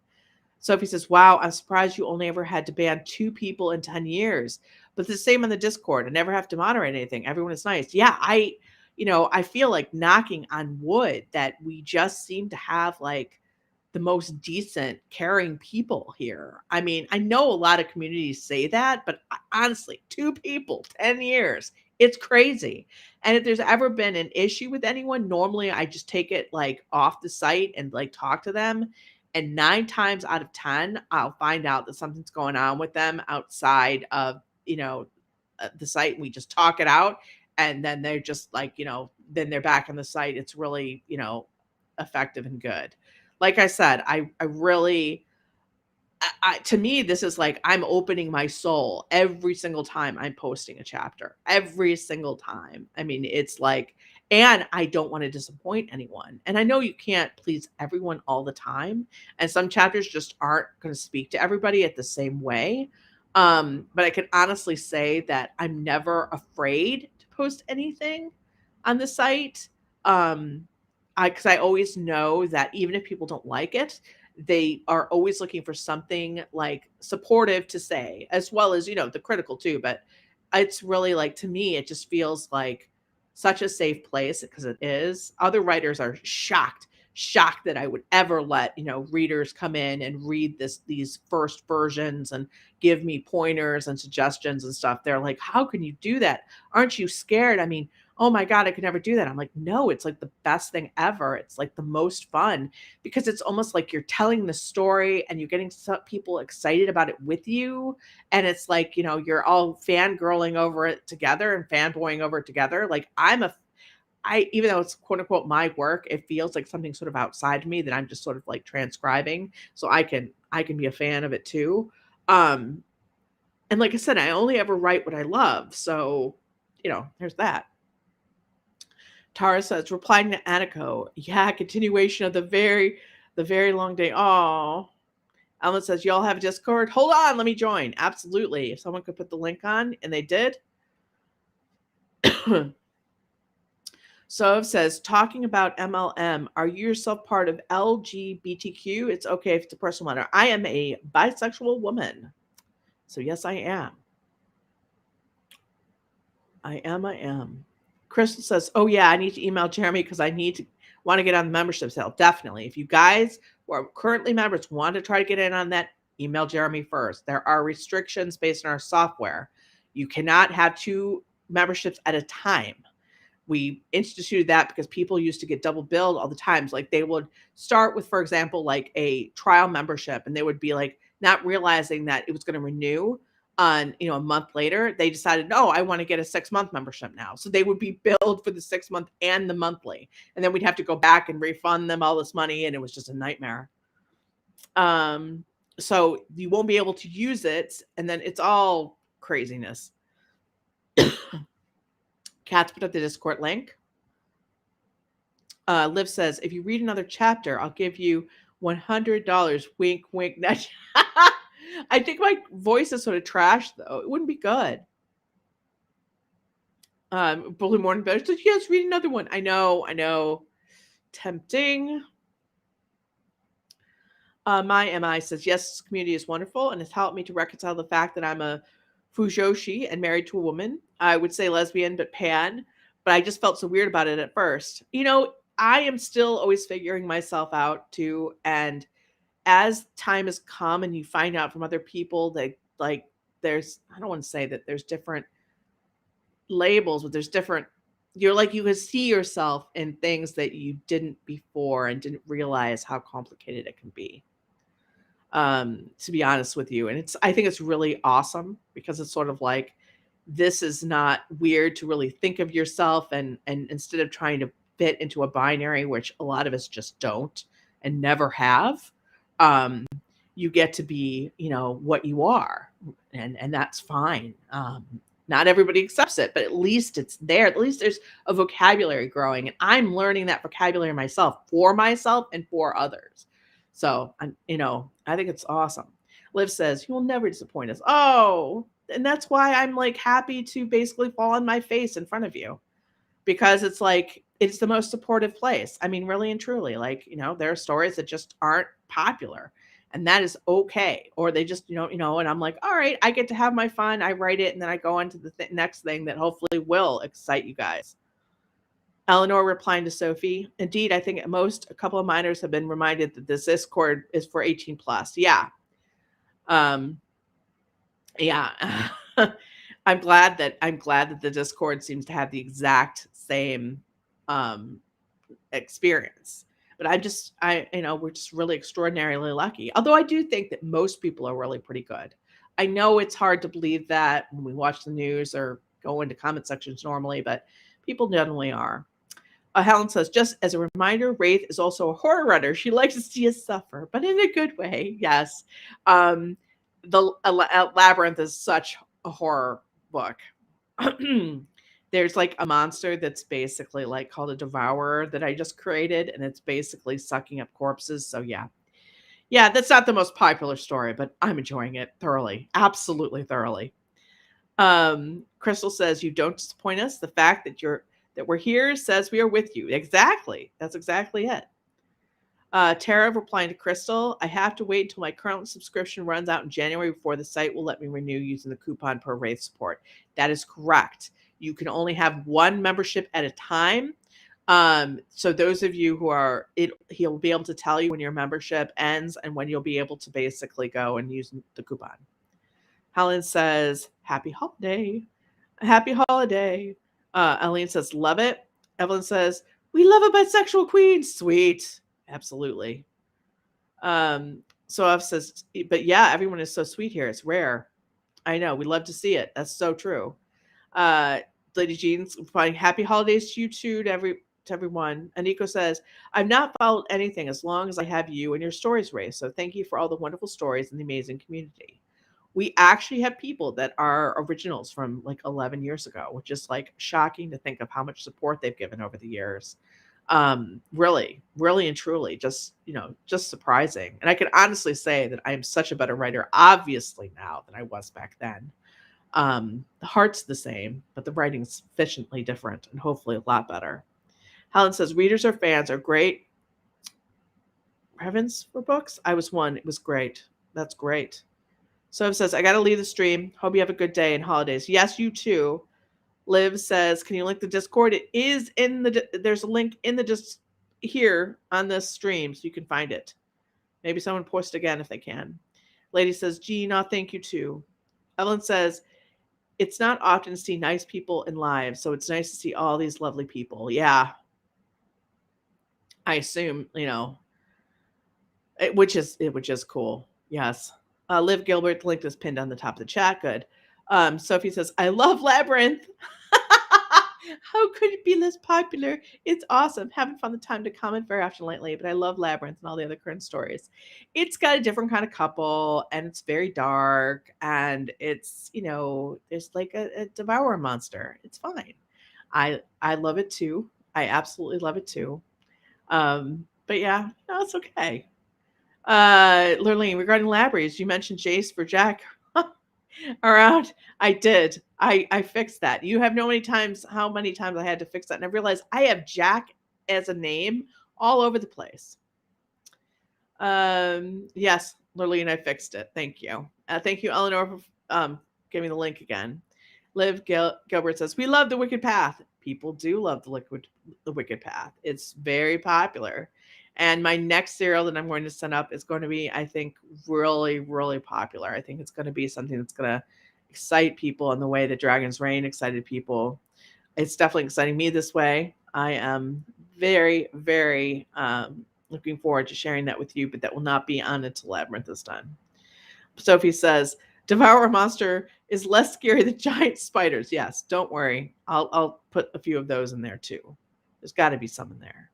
[SPEAKER 1] Sophie says, wow, I'm surprised you only ever had to ban 2 people in 10 years. But the same on the Discord. I never have to moderate anything. Everyone is nice. Yeah, I feel like knocking on wood that we just seem to have like the most decent, caring people here. I mean, I know a lot of communities say that, but honestly, 2 people, 10 years, it's crazy. And if there's ever been an issue with anyone, normally I just take it like off the site and like talk to them. And 9 times out of 10, I'll find out that something's going on with them outside of, the site. We just talk it out. And then they're just like, then they're back on the site. It's really, effective and good. Like I said, I really, to me, this is like, I'm opening my soul every single time I'm posting a chapter, every single time. I mean, it's like, and I don't want to disappoint anyone. And I know you can't please everyone all the time. And some chapters just aren't going to speak to everybody at the same way. But I can honestly say that I'm never afraid to post anything on the site. Because I always know that even if people don't like it, they are always looking for something like supportive to say, as well as, the critical too. But it's really like, to me, it just feels like such a safe place because it is. Other writers are shocked that I would ever let, readers come in and read these first versions and give me pointers and suggestions and stuff. They're like, how can you do that? Aren't you scared? I mean, oh my God, I could never do that. I'm like, no, it's like the best thing ever. It's like the most fun because it's almost like you're telling the story and you're getting some people excited about it with you. And it's like, you're all fangirling over it together and fanboying over it together. Like even though it's quote unquote my work, it feels like something sort of outside of me that I'm just sort of like transcribing. So I can be a fan of it too. And like I said, I only ever write what I love. So, there's that. Tara says, replying to Aniko, yeah, continuation of the very long day. Oh, Ellen says, y'all have a Discord? Hold on, let me join. Absolutely. If someone could put the link on, and they did. So says, talking about MLM, are you yourself part of LGBTQ? It's okay if it's a personal matter. I am a bisexual woman. So yes, I am. I am. Crystal says, oh yeah, I need to email Jeremy because I want to get on the membership sale. Definitely. If you guys who are currently members want to try to get in on that, email Jeremy first. There are restrictions based on our software. You cannot have 2 memberships at a time. We instituted that because people used to get double billed all the times. Like they would start with, for example, like a trial membership, and they would be like not realizing that it was going to renew on, a month later. They decided, no, I want to get a 6-month membership now. So they would be billed for the 6-month and the monthly. And then we'd have to go back and refund them all this money. And it was just a nightmare. So you won't be able to use it. And then it's all craziness. Kat's put up the Discord link. Liv says, if you read another chapter, I'll give you $100. Wink, wink. Nudge. I think my voice is sort of trash, though. It wouldn't be good. Bully Morning Better says, yes, read another one. I know. Tempting. My MI says, yes, this community is wonderful and has helped me to reconcile the fact that I'm a Fujoshi and married to a woman. I would say lesbian, but pan. But I just felt so weird about it at first. I am still always figuring myself out too. And as time has come and you find out from other people that I don't want to say that there's different labels, but there's different, you can see yourself in things that you didn't before and didn't realize how complicated it can be. To be honest with you. And I think it's really awesome because it's sort of like, this is not weird to really think of yourself and instead of trying to fit into a binary, which a lot of us just don't and never have, you get to be, what you are, and that's fine. Not everybody accepts it, but at least it's there. At least there's a vocabulary growing, and I'm learning that vocabulary myself and for others. So, I think it's awesome. Liv says, you will never disappoint us. Oh, and that's why I'm like happy to basically fall on my face in front of you, because it's like, it's the most supportive place. I mean, really and truly, like, there are stories that just aren't popular, and that is okay. Or they just, and I'm like, all right, I get to have my fun. I write it, and then I go on to the next thing that hopefully will excite you guys. Eleanor replying to Sophie, indeed, I think at most a couple of minors have been reminded that this Discord is for 18 plus. Yeah. Yeah. I'm glad that the Discord seems to have the exact same experience. But we're just really extraordinarily lucky. Although I do think that most people are really pretty good. I know it's hard to believe that when we watch the news or go into comment sections normally, but people generally are. Helen says, just as a reminder, Raythe is also a horror writer. She likes to see us suffer, but in a good way. Yes. The Labyrinth is such a horror book. There's like a monster that's basically like called a devourer that I just created, and it's basically sucking up corpses. So yeah, that's not the most popular story, but I'm enjoying it thoroughly. Absolutely thoroughly. Crystal says, you don't disappoint us. The fact that we're here says we are with you. Exactly. That's exactly it. Tara replying to Crystal, I have to wait until my current subscription runs out in January before the site will let me renew using the coupon per Raythe support. That is correct. You can only have one membership at a time. So those of you who are, he'll be able to tell you when your membership ends and when you'll be able to basically go and use the coupon. Helen says, happy holiday. Happy holiday. Eileen says, love it. Evelyn says, we love a bisexual queen. Sweet. Absolutely. So says, but yeah, everyone is so sweet here. It's rare. I know. We love to see it. That's so true. Lady Jean's finding happy holidays to you too, to everyone. Aniko says, I've not followed anything as long as I have you and your stories, Ray. So thank you for all the wonderful stories and the amazing community. We actually have people that are originals from like 11 years ago, which is like shocking to think of how much support they've given over the years. Really, really and truly, just, just surprising. And I can honestly say that I am such a better writer, obviously, now than I was back then. The heart's the same, but the writing's sufficiently different and hopefully a lot better. Helen says, readers or fans are great. Heavens for books? I was one. It was great. That's great. So it says, I got to leave the stream. Hope you have a good day and holidays. Yes, you too. Liv says, can you link the Discord? It is there's a link in the just here on this stream, so you can find it. Maybe someone post again if they can. Lady says, Gina, thank you too. Evelyn says, it's not often to see nice people in live, so it's nice to see all these lovely people. Yeah. I assume, which is cool. Yes. Liv Gilbert, the link is pinned on the top of the chat. Good. Sophie says, I love Labyrinth. How could it be less popular? It's awesome. Haven't found the time to comment very often lately, but I love Labyrinth and all the other current stories. It's got a different kind of couple, and it's very dark, and it's, there's like a devourer monster. It's fine. I love it too. I absolutely love it too. But yeah, no, it's okay. Lurleen, regarding Labyrinth, you mentioned Jace for Jack around. I did. I fixed that. You have no many times how many times I had to fix that, and I realized I have Jack as a name all over the place. Yes, Lurleen, I fixed it. Thank you. Thank you, Eleanor, for giving the link again. Liv Gilbert says, we love The Wicked Path. People do love The Wicked Path. It's very popular. And my next serial that I'm going to send up is going to be, I think, really, really popular. I think it's going to be something that's going to excite people in the way that Dragon's Reign excited people. It's definitely exciting me this way. I am very, very looking forward to sharing that with you, but that will not be on until Labyrinth is done. Sophie says, Devour a Monster is less scary than giant spiders. Yes, don't worry. I'll put a few of those in there too. There's got to be some in there.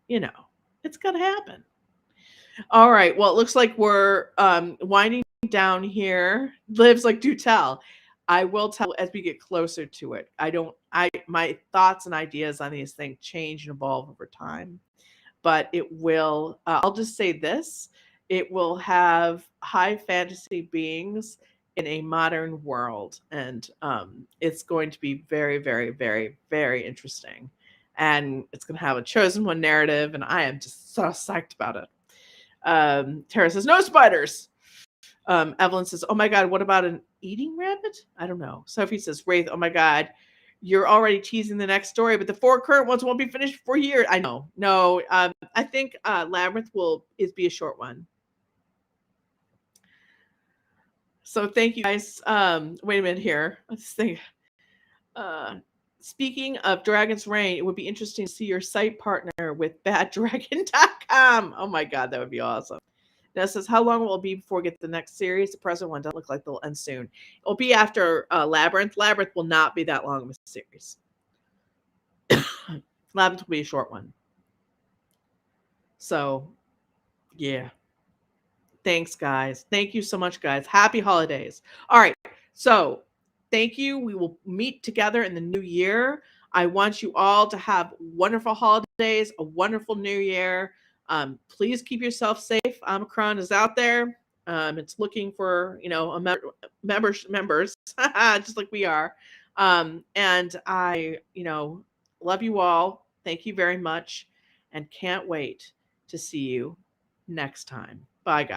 [SPEAKER 1] It's going to happen. All right. Well, it looks like we're winding down here. Liv's like, do tell. I will tell as we get closer to it. My thoughts and ideas on these things change and evolve over time. But it will, I'll just say this, it will have high fantasy beings in a modern world. And it's going to be very, very, very, very interesting. And it's going to have a chosen one narrative. And I am just so psyched about it. Tara says, no spiders. Evelyn says, oh my God, what about an eating rabbit? I don't know. Sophie says, Raythe, oh my God, you're already teasing the next story, but the 4 current ones won't be finished for years. I know. No, I think Labyrinth will be a short one. So thank you guys. Wait a minute here. Let's think. Speaking of Dragon's Reign, it would be interesting to see your site partner with baddragon.com. Oh my God, that would be awesome. Now it says, how long will it be before we get the next series? The present one doesn't look like they'll end soon. It'll be after Labyrinth. Labyrinth will not be that long of a series. Labyrinth will be a short one. So, yeah. Thanks, guys. Thank you so much, guys. Happy holidays. All right. So, thank you. We will meet together in the new year. I want you all to have wonderful holidays, a wonderful new year. Please keep yourself safe. Omicron is out there. It's looking for, members, just like we are. And I, love you all. Thank you very much. And can't wait to see you next time. Bye, guys.